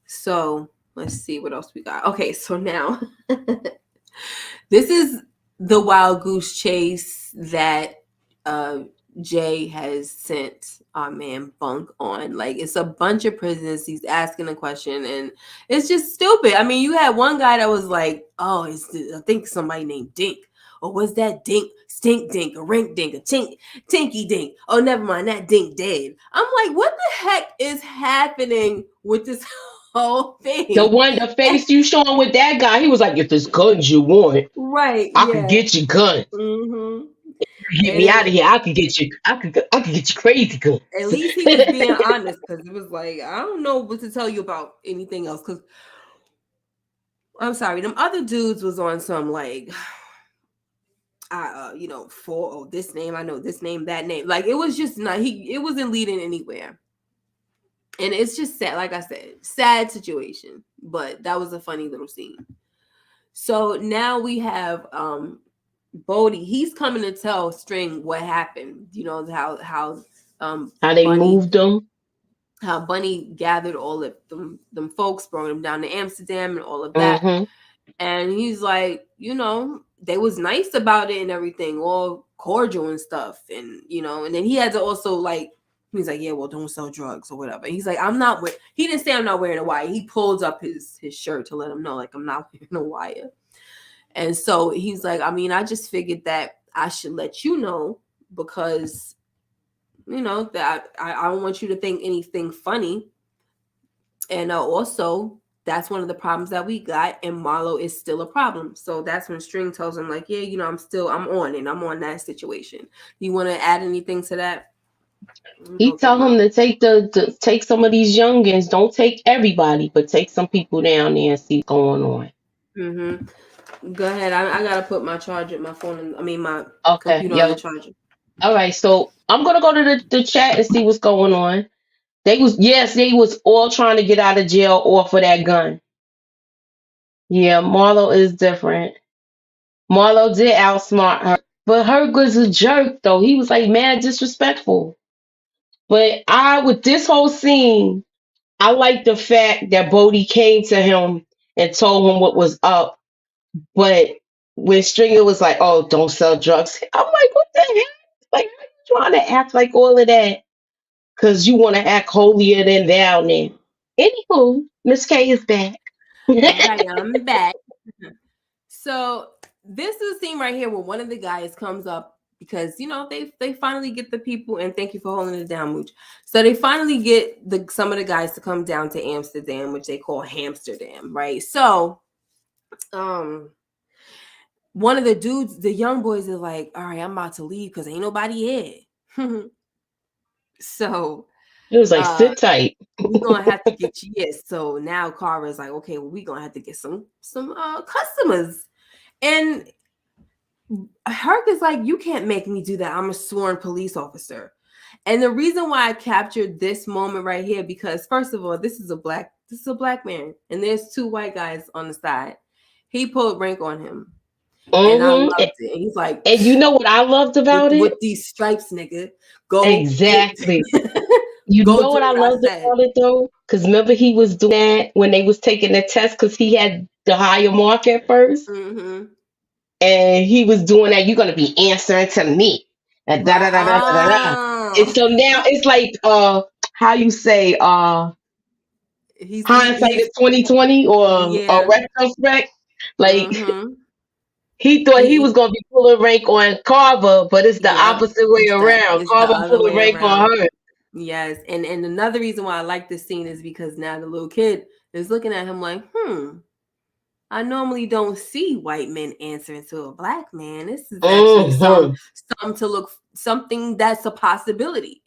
So let's see what else we got. Okay, so now this is the wild goose chase that Jay has sent our man Bunk on. Like, it's a bunch of prisoners. He's asking a question, and it's just stupid. I mean, you had one guy that was like, "Oh, I think somebody named Dink." Or was that Dink, Stink Dink, a Rink Dink, a Tinky Dink? Oh, never mind, that Dink dead. I'm like, what the heck is happening with this whole thing? The face you showing with that guy, he was like, if it's guns you want, Right? I could Yeah. get you guns. Mm-hmm. Get And me out of then here. I could get you crazy guns. at least he was being honest, because it was like, I don't know what to tell you about anything else. Because I'm sorry, them other dudes was on some like, for this name, I know this name, that name. Like, it was just not it wasn't leading anywhere. And it's just sad, like I said, sad situation. But that was a funny little scene. So now we have Bodie. He's coming to tell String what happened. You know How they Bunny moved them. how Bunny gathered all of them folks, brought them down to Amsterdam and all of that. Mm-hmm. And he's like, they was nice about it and everything, all cordial and stuff. And, and then he had to also like, he's like, yeah, well, don't sell drugs or whatever. He's like, he didn't say I'm not wearing a wire. He pulls up his shirt to let him know, like, I'm not wearing a wire. And so he's like, I mean, I just figured that I should let you know, because, that I don't want you to think anything funny. And also, that's one of the problems that we got, and Marlo is still a problem. So that's when String tells him, like, yeah, I'm on it. I'm on that situation. You want to add anything to that? He Go get tell him Marlo. to take some of these youngins. Don't take everybody, but take some people down there and see what's going on. Go ahead. I gotta put my charger, my phone, my Okay, computer on the yo. charger. All right, so I'm gonna go to the chat and see what's going on. They was all trying to get out of jail off of that gun. Yeah, Marlo is different. Marlo did outsmart her, but Herc was a jerk though. He was like mad disrespectful. But with this whole scene, I like the fact that Bodie came to him and told him what was up. But when Stringer was like, "Oh, don't sell drugs," I'm like, "What the heck? Like, how you trying to act like all of that because you want to act holier than thou now. Anywho, Miss K is back. All right, I'm back. So this is a scene right here where one of the guys comes up because they finally get the people, and thank you for holding it down, Mooch. So they finally get some of the guys to come down to Amsterdam, which they call Hamsterdam, right? So one of the dudes, the young boys, are like, all right, I'm about to leave because ain't nobody here. So It was like, sit tight. we're gonna have to get you. Yes. So now Kara's like, okay, well, we're gonna have to get some customers. And Herc is like, you can't make me do that. I'm a sworn police officer. And the reason why I captured this moment right here, because first of all, this is a black man, and there's two white guys on the side. He pulled rank on him. And I loved it. And he's like, and you know what I loved about it? With these stripes, nigga. Go exactly. You know what I loved about it though? Because remember he was doing that when they was taking the test because he had the higher mark at 1st. Mm-hmm. And he was doing that. You're gonna be answering to me. And da da da da da da. And so now it's like how you say hindsight is 2020 or retrospect. Like he thought he was gonna be pulling rank on Carver, but it's the opposite way around. Carver pulling rank on her. Yes, and another reason why I like this scene is because now the little kid is looking at him like, I normally don't see white men answering to a black man. This is actually something that's a possibility.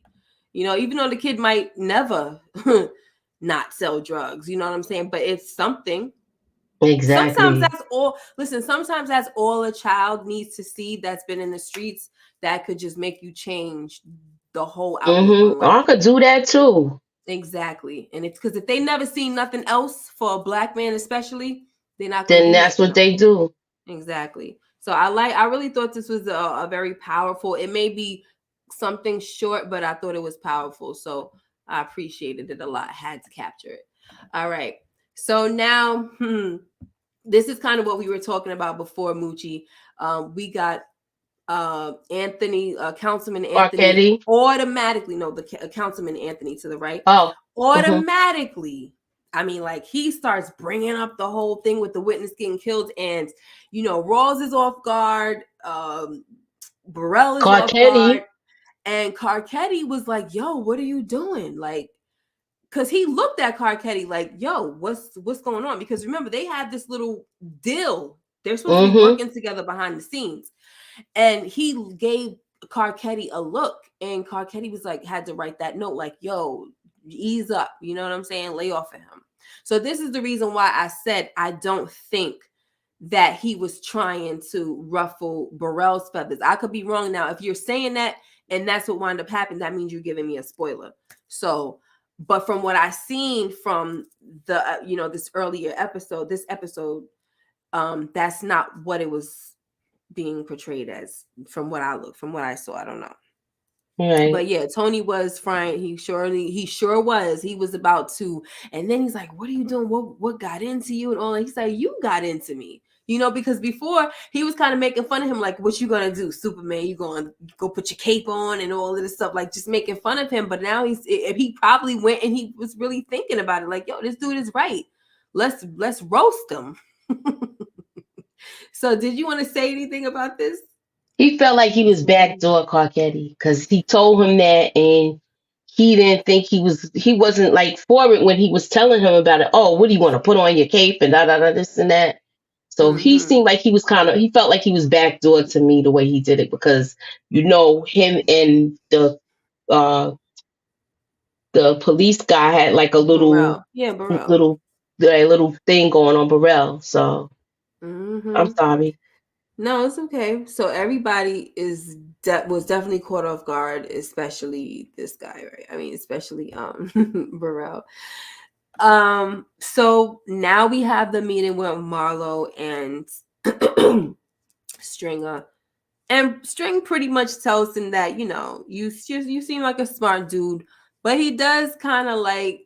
Even though the kid might never not sell drugs, you know what I'm saying? But it's something. Exactly. Sometimes that's all. Listen, sometimes that's all a child needs to see that's been in the streets that could just make you change the whole outlook. I could do that too. Exactly. And it's because if they never seen nothing else for a black man, especially, they're not. Then that's what they do. Exactly. So I really thought this was a very powerful. It may be something short, but I thought it was powerful. So I appreciated it a lot. Had to capture it. All right. So now, this is kind of what we were talking about before, Moochie. We got Anthony, Councilman Anthony, automatically. No, the Councilman Anthony to the right. Oh, automatically. I mean, like he starts bringing up the whole thing with the witness getting killed, and Rawls is off guard. Burrell is off guard, and Carcetti was like, "Yo, what are you doing?" Like, because he looked at Carcetti like, "Yo, what's going on?" Because remember, they had this little deal. They're supposed to be working together behind the scenes, and he gave Carcetti a look, and Carcetti was like, had to write that note, like, "Yo, ease up." You know what I'm saying? Lay off of him. So this is the reason why I said I don't think that he was trying to ruffle Burrell's feathers. I could be wrong. Now, if you're saying that and that's what wound up happening, that means you're giving me a spoiler. So, but from what I seen from the this earlier episode, this episode, that's not what it was being portrayed as from what I saw. I don't know. Right. But yeah, Tony was frying. He sure was. He was about to, and then he's like, "What are you doing? What got into you?" And all that. He's like, "You got into me." Because before he was kind of making fun of him, like, "What you gonna do, Superman? You gonna go put your cape on and all of this stuff," like just making fun of him. But now he probably went and he was really thinking about it, like, "Yo, this dude is right. Let's roast him." So, did you want to say anything about this? He felt like he was backdoor Carcetti because he told him that, and he didn't think he wasn't like for it when he was telling him about it. Oh, what do you want to put on your cape and da da da this and that. So he seemed like he felt like he was backdoor to me the way he did it because him and the police guy had like a little little thing going on Burrell. So I'm sorry. No, it's okay. So everybody was definitely caught off guard, especially this guy, right? I mean, especially Burrell. So now we have the meeting with Marlo and Stringer. And String pretty much tells him that, you seem like a smart dude, but he does kind of like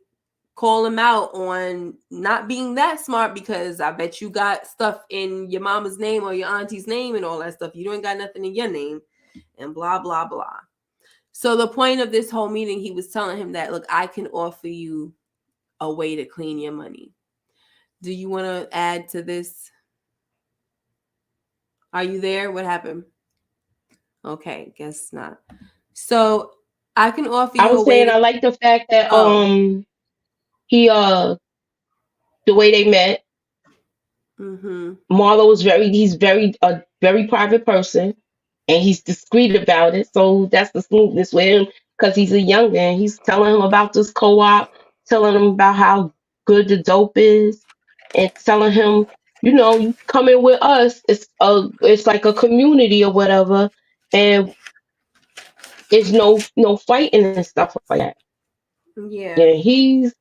call him out on not being that smart because I bet you got stuff in your mama's name or your auntie's name and all that stuff. You don't got nothing in your name and blah, blah, blah. So the point of this whole meeting, he was telling him that, look, I can offer you a way to clean your money. Do you want to add to this? Are you there? What happened? Okay, guess not. So I can offer I you a was way saying to. I like the fact that Oh. he the way they met. Mm-hmm. Marlo was he's very a very private person, and he's discreet about it. So that's the smoothness with him because he's a youngin. He's telling him about this co-op, telling him about how good the dope is, and telling him, you come in with us. It's like a community or whatever, and it's no fighting and stuff like that. Yeah. Yeah, he's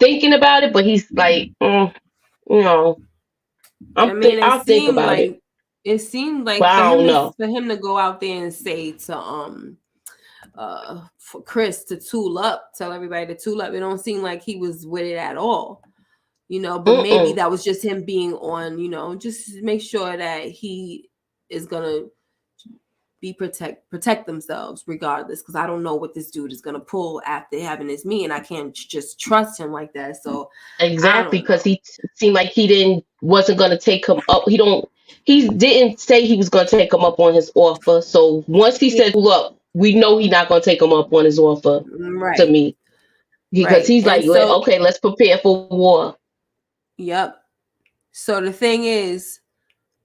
thinking about it, but he's like, you know, I mean, I'll think about it, it seemed but like I don't know. for him to go out there and say to for Chris to tool up, tell everybody to tool up. It don't seem like he was with it at all, but maybe Mm-mm. that was just him being on, just make sure that he is gonna be protect themselves regardless, because I don't know what this dude is gonna pull after having this meeting. I can't just trust him like that. So I Exactly, don't because know. he seemed like he wasn't gonna take him up. He didn't say he was gonna take him up on his offer. So once he Yeah, said, "Look, we know he's not gonna take him up on his offer," to right, me, because right. he's And like, so, "Okay, let's prepare for war." yep. So the thing is,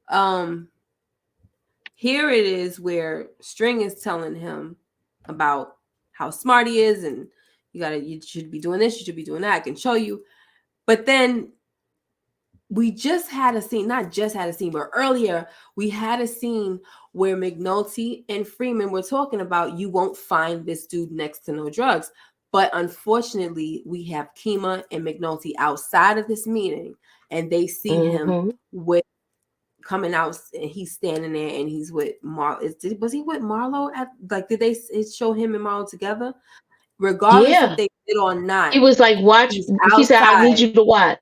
um, here it is where String is telling him about how smart he is, and you should be doing this, you should be doing that. I can show you. But then we just had a scene, not just had a scene, but earlier we had a scene where McNulty and Freeman were talking about, you won't find this dude next to no drugs. But unfortunately, we have Kima and McNulty outside of this meeting, and they see him Hmm. with coming out, and he's standing there, and he's with Marlo. Was he with Marlo at, like, did they show him and Marlo together? Regardless if Yeah, they did or not, he was like, "Watch." he's He said, "I need outside. you to watch."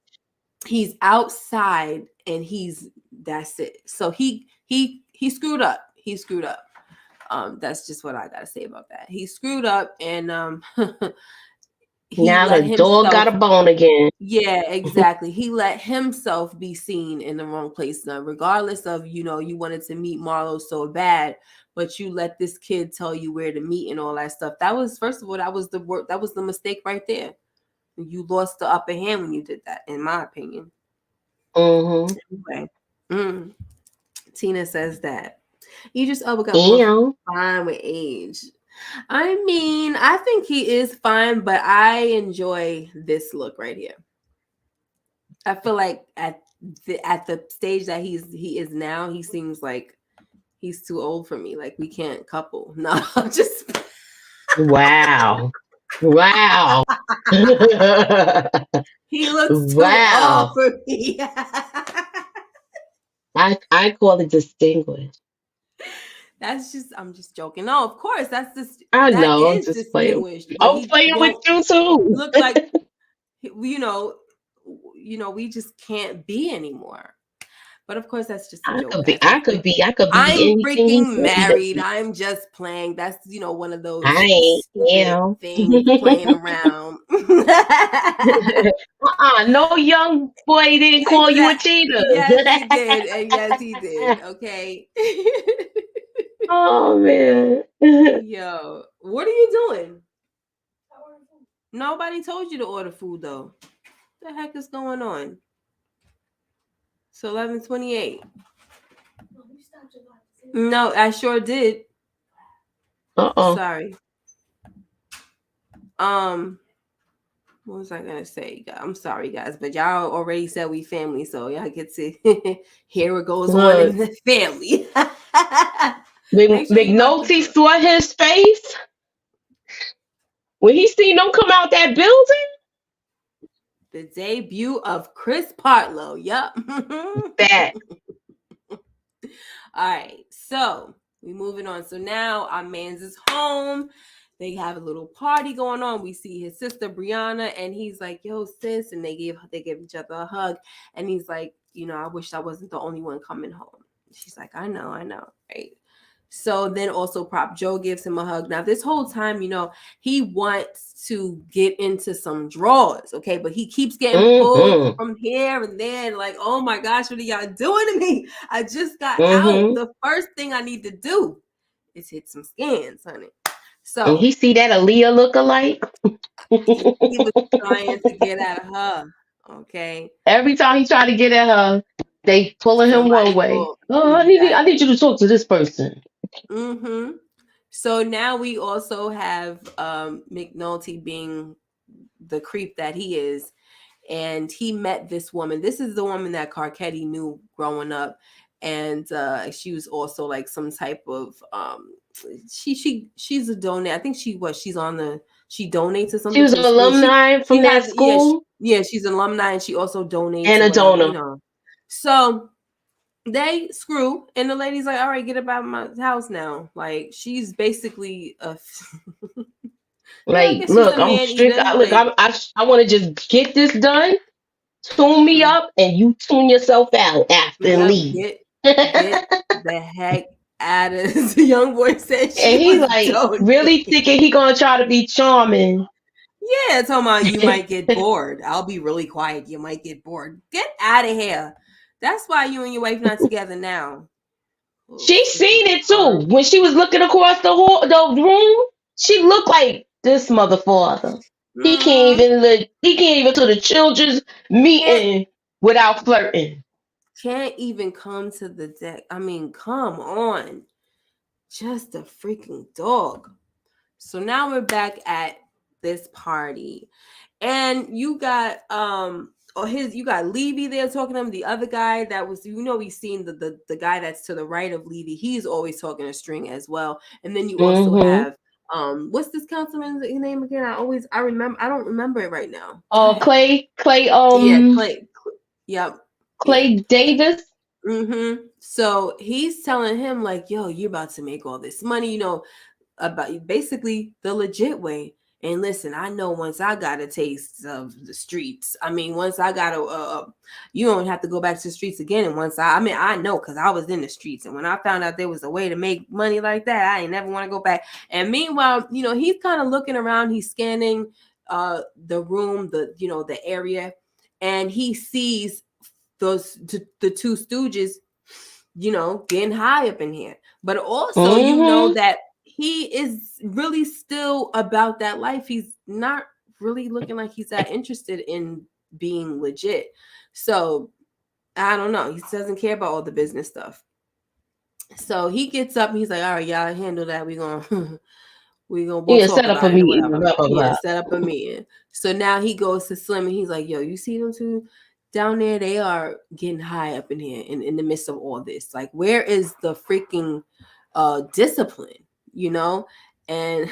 He's outside, and that's it. So he screwed up. He screwed up. That's just what I gotta say about that. He screwed up, and he Now let the dog got himself. a bone again. Yeah, exactly. He let himself be seen in the wrong place. Now, regardless of, you wanted to meet Marlo so bad, but you let this kid tell you where to meet and all that stuff. That was, first of all, that was the work. That was the mistake right there. You lost the upper hand when you did that, in my opinion. Mm-hmm. Anyway, Tina says that Idris Elba got more Ew. fine with age. I mean, I think he is fine, but I enjoy this look right here. I feel like at the stage that he is now, he seems like he's too old for me. Like, we can't couple. No, just Wow. Wow. he looks too old Wow. for me. I call it distinguished. I'm just joking. No, of course, I that know. I'm is just playing. distinguished, but I'm he playing with don't you too. look like, you know, we just can't be anymore. But of course, that's just a I joke. could be. I could be. I could be I'm anything he freaking said me to married. be. I'm just playing. That's, one of those I ain't. stupid You things playing around. No young boy didn't call you a cheater. Yes, he did. And yes, he did. Okay. Oh man. Yo, what are you doing? Nobody told you to order food, though. What the heck is going on? So 11:28. No, I sure did. Uh-oh. Sorry. What was I gonna say? I'm sorry, guys, but y'all already said we family, so y'all get to hear what goes on in Look, the family. Make sure you got McNulty saw his face when he seen them come out that building. the debut of Chris Partlow. Yup. That. All right, so we moving on. So now our man's is home. They have a little party going on. We see his sister Brianna, and he's like, "Yo, sis," and they give each other a hug. And he's like, "I wish I wasn't the only one coming home." She's like, "I know, right?" So then also Prop Joe gives him a hug. Now this whole time, he wants to get into some drawers, okay, but he keeps getting pulled from here and there, like, oh my gosh, what are y'all doing to me? I just got out. The first thing I need to do is hit some scans, honey. So and he see that Aaliyah look-alike. he was trying to get at her, okay. Every time he tried to get at her, they pulling him one way. Oh, exactly. I need you to talk to this person. So now we also have McNulty being the creep that he is, and he met this woman. This is the woman that Carcetti knew growing up, and she was also like some type of she's a donor. I think she donates or something. She was an alumni from that school. Yeah, she's an alumni, and she also donates and a donor. So they screw, and the lady's like, all right, get up out of my house now. Like, she's basically like, look, I'm strict. Look, I want to just get this done, tune me up, and you tune yourself out after and leave. Get the heck out of the young boy said. And he's like, really thinking he gonna try to be charming. Yeah, talking about you might get bored. I'll be really quiet. You might get bored. Get out of here. That's why you and your wife not together now. She seen it too. When she was looking across the room, she looked like this mother father. He can't even to the children's meeting without flirting. Can't even come to the deck. I mean, come on. Just a freaking dog. So now we're back at this party. And you got you got Levy there talking to him. The other guy that was, we've seen the guy that's to the right of Levy. He's always talking to String as well. And then you also have what's this councilman's name again? I don't remember it right now. Clay. Yeah, Clay. Yep. Clay Davis. So he's telling him like, yo, you're about to make all this money, about basically the legit way. And listen, I know once I got a taste of the streets, I mean, once I got you don't have to go back to the streets again. And once I know, because I was in the streets. And when I found out there was a way to make money like that, I ain't never want to go back. And meanwhile, he's kind of looking around, he's scanning the room, the area, and he sees the two stooges, getting high up in here. But also, that he is really still about that life. He's not really looking like he's that interested in being legit. So I don't know. He doesn't care about all the business stuff. So he gets up and he's like, all right, y'all handle that. We'll set up a meeting. Set up a meeting. So now he goes to Slim and he's like, yo, you see them two down there? They are getting high up in here in the midst of all this. Like, where is the freaking discipline? And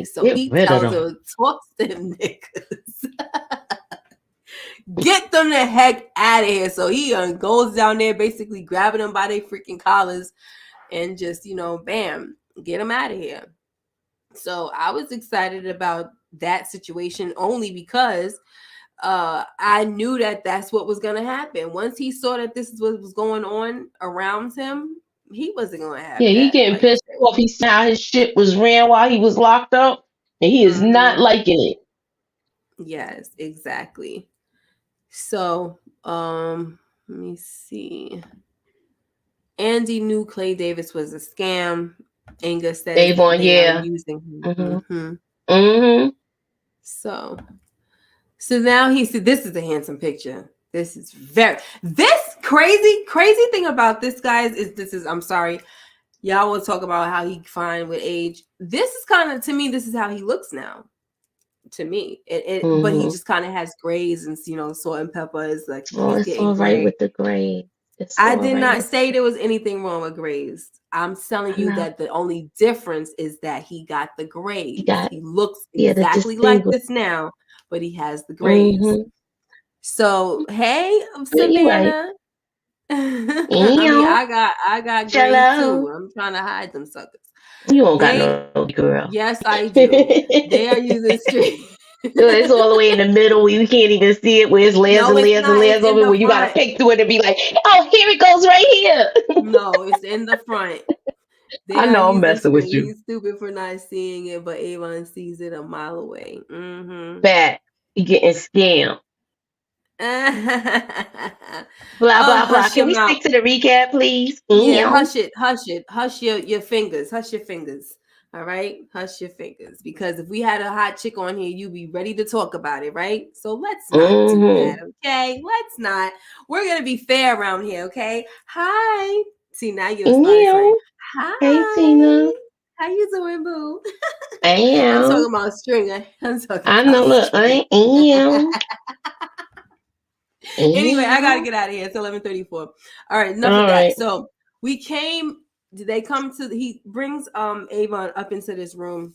so he tells them, talks to them niggas. Get them the heck out of here. So he goes down there, basically grabbing them by their freaking collars and just, bam, get them out of here. So I was excited about that situation only because I knew that that's what was going to happen. Once he saw that this is what was going on around him, he wasn't going to have he getting pissed off. He saw how his shit was ran while he was locked up, and he is not liking it. Yes, exactly. So, let me see. Andy knew Clay Davis was a scam. Angus said Avon, using him. So now he said, this is a handsome picture. This crazy thing about this, guys, is I'm sorry. Y'all will talk about how he fine with age. This is kind of, to me, this is how he looks now. To me, but he just kind of has grays and salt and pepper is like. Oh, it's all right with the gray. I did not say there was anything wrong with grays. I'm telling you that the only difference is that he got the grays. He looks exactly like this now, but he has the grays. So hey, Savannah. I got grays too. I'm trying to hide them suckers. You don't got no girl. Yes, I do. They are using street. It's all the way in the middle. You can't even see it where it's layers and layers and layers over where you gotta pick through it and be like, oh, here it goes right here. No, it's in the front. I know I'm using messing with string. you. He's stupid for not seeing it, but Avon sees it a mile away. Fat. He getting scammed. Blah Oh, blah blah. hush Can your we mouth. stick to the recap, please? Yeah, Meow. hush it. Hush your fingers. Hush your fingers. All right? Hush your fingers. Because if we had a hot chick on here, you'd be ready to talk about it, right? So let's not do that, okay? Let's not. We're gonna be fair around here, okay? Hi. See, now you started saying, Meow. Hey Tina. hi. How you doing, boo? I'm Am. talking about Stringer. I'm talking I know. about Look, Stringer. I am. Anyway, I gotta Am. get out of here. It's 11:34. All right, enough of All that. right. So we came. They come to. He brings Avon up into this room.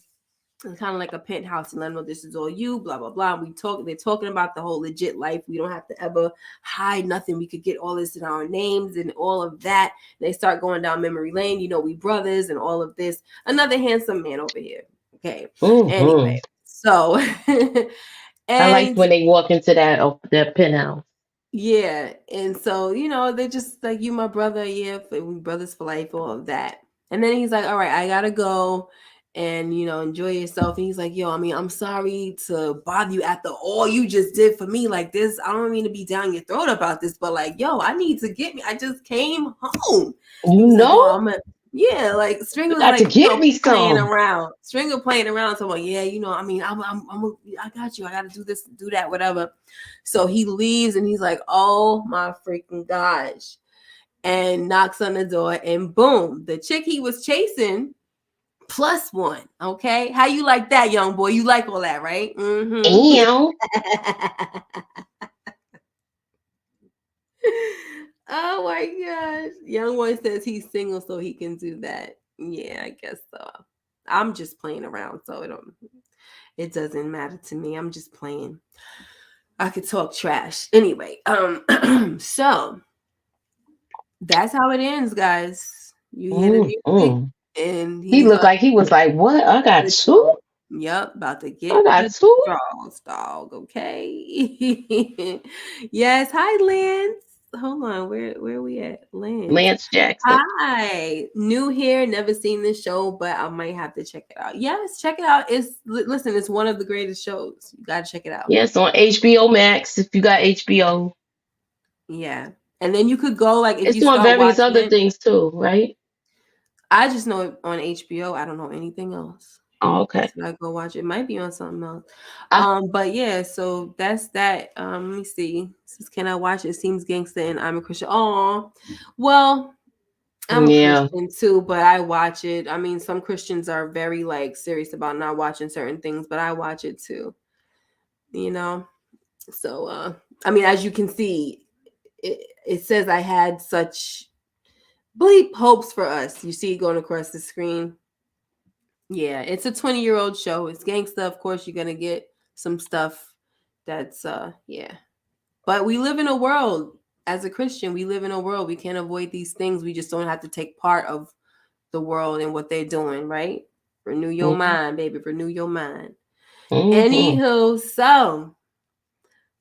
It's kind of like a penthouse, and let them know this is all you. Blah blah blah. We talk. They're talking about the whole legit life. We don't have to ever hide nothing. We could get all this in our names and all of that. They start going down memory lane. You know, we brothers and all of this. Another handsome man over here. Okay. Mm-hmm. Anyway, so I like and when they walk into that penthouse. yeah, and so they're just like, you my brother, yeah, we brothers for life, all of that. And then he's like, all right, I gotta go and enjoy yourself. And he's like, yo, I mean, I'm sorry to bother you after all you just did for me. Like this, I don't mean to be down your throat about this, but like, yo, I need to get me. I just came home. He You was like, yo, know, I'm a yeah, like you Stringer was got to like, get me playing some. around. Stringer playing around. So I'm like, yeah, I mean, I got you. I got to do this, do that, whatever. So he leaves and he's like, oh my freaking gosh. And knocks on the door and boom, the chick he was chasing plus one. Okay. How you like that, young boy? You like all that, right? Mm-hmm. Am. Oh my gosh. Young one says he's single so he can do that. Yeah, I guess so. I'm just playing around, so it doesn't matter to me. I'm just playing. I could talk trash. Anyway, so that's how it ends, guys. You hear the music, Mm-mm. and He he's looked about like he was like, what? I got the two? draws. Yep, about to I get got the two? draws, dog. Okay. Yes. Hi, Lance. Hold on. Where are we at? Lance. Lance Jackson. Hi. New here. Never seen this show, but I might have to check it out. Yes, check it out. Listen. It's one of the greatest shows. You gotta check it out. Yes, on HBO Max if you got HBO. Yeah. And then you could go like if you It's on start various watching other it. things too, right? I just know it on HBO. I don't know anything else. Oh, okay. That's what I go watch. It might be on something else. I, But yeah, so that's that. Let me see. This Can I Watch It? Seems Gangster and I'm a Christian. Oh, well, I'm a yeah. Christian too, but I watch it. I mean, some Christians are very like serious about not watching certain things, but I watch it too. You know? So I mean, as you can see, it says I had such bleep hopes for us. You see it going across the screen. Yeah, it's a 20-year-old show. It's gangsta. Of course, you're gonna get some stuff that's yeah. But we live in a world, as a Christian, we live in a world. We can't avoid these things. We just don't have to take part of the world and what they're doing, right? Renew your Mm-hmm. mind, baby. Renew your mind. Mm-hmm. Anywho, so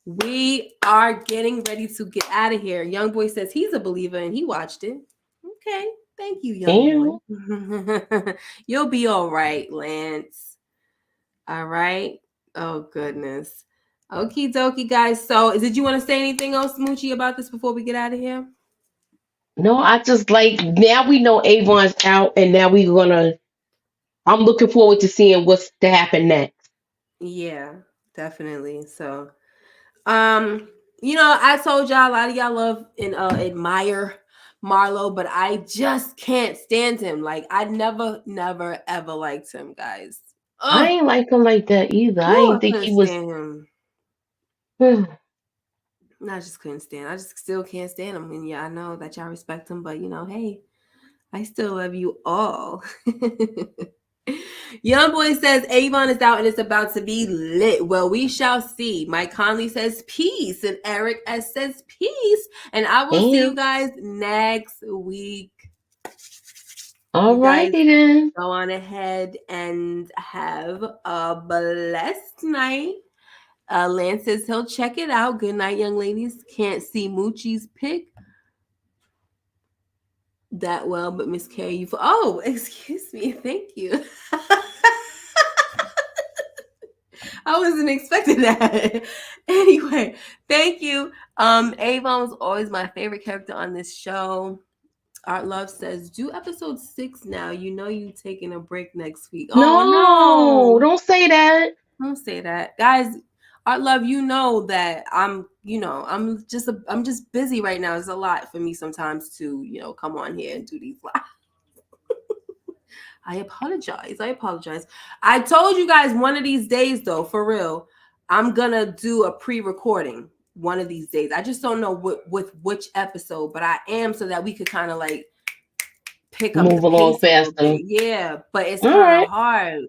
we are getting ready to get out of here. Young boy says he's a believer and he watched it. Okay. Thank you, young Yeah. boy. You'll be all right, Lance. All right. Oh goodness. Okie dokie, guys. So, did you want to say anything else, Moochie, about this before we get out of here? No, I just like now we know Avon's out and now we're gonna I'm looking forward to seeing what's to happen next. Yeah, definitely. So, I told y'all a lot of y'all love and admire Marlo, but I just can't stand him. Like, I never, ever liked him, guys. I Oh, ain't like him like that either. I I ain't think couldn't he was stand him. I just couldn't stand. I just still can't stand him. And yeah, I know that y'all respect him, but hey, I still love you all. Young boy says Avon is out and it's about to be lit. Well, we shall see. Mike Conley says peace, and Eric S says peace. And I will see you damn. guys next week. All You guys righty then. go on ahead and have a blessed night. Lance says he'll check it out. Good night, young ladies. Can't see Moochie's pic. that well, but miscarry you for. Oh, excuse me. Thank you. I wasn't expecting that. Anyway, thank you. Avon was always my favorite character on this show. Art Love says, do episode 6 now. You know you taking a break next week. Oh No, no. don't say that. Don't say that. Guys, Art Love, you know that I'm just busy right now. It's a lot for me sometimes to, come on here and do these lives. I apologize. I told you guys one of these days, though, for real, I'm gonna do a pre-recording one of these days. I just don't know with which episode, but I am, so that we could kind of like pick up the Move along pace a little faster. bit. Yeah, but it's All kind of right. hard,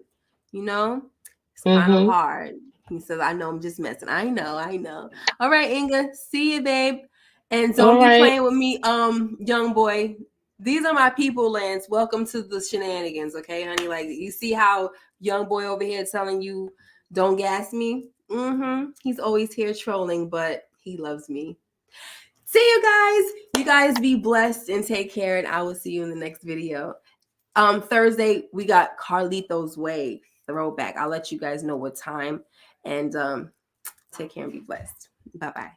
you know? It's kind of hard. He says, I know I'm just messing. I know. All right, Inga, see you, babe. And don't All be right. playing with me, young boy. These are my people, Lance. Welcome to the shenanigans, okay, honey? Like, you see how young boy over here telling you don't gas me? He's always here trolling, but he loves me. See you guys. You guys be blessed and take care, and I will see you in the next video. Thursday, we got Carlito's Way throwback. I'll let you guys know what time. And take care and be blessed. Bye-bye.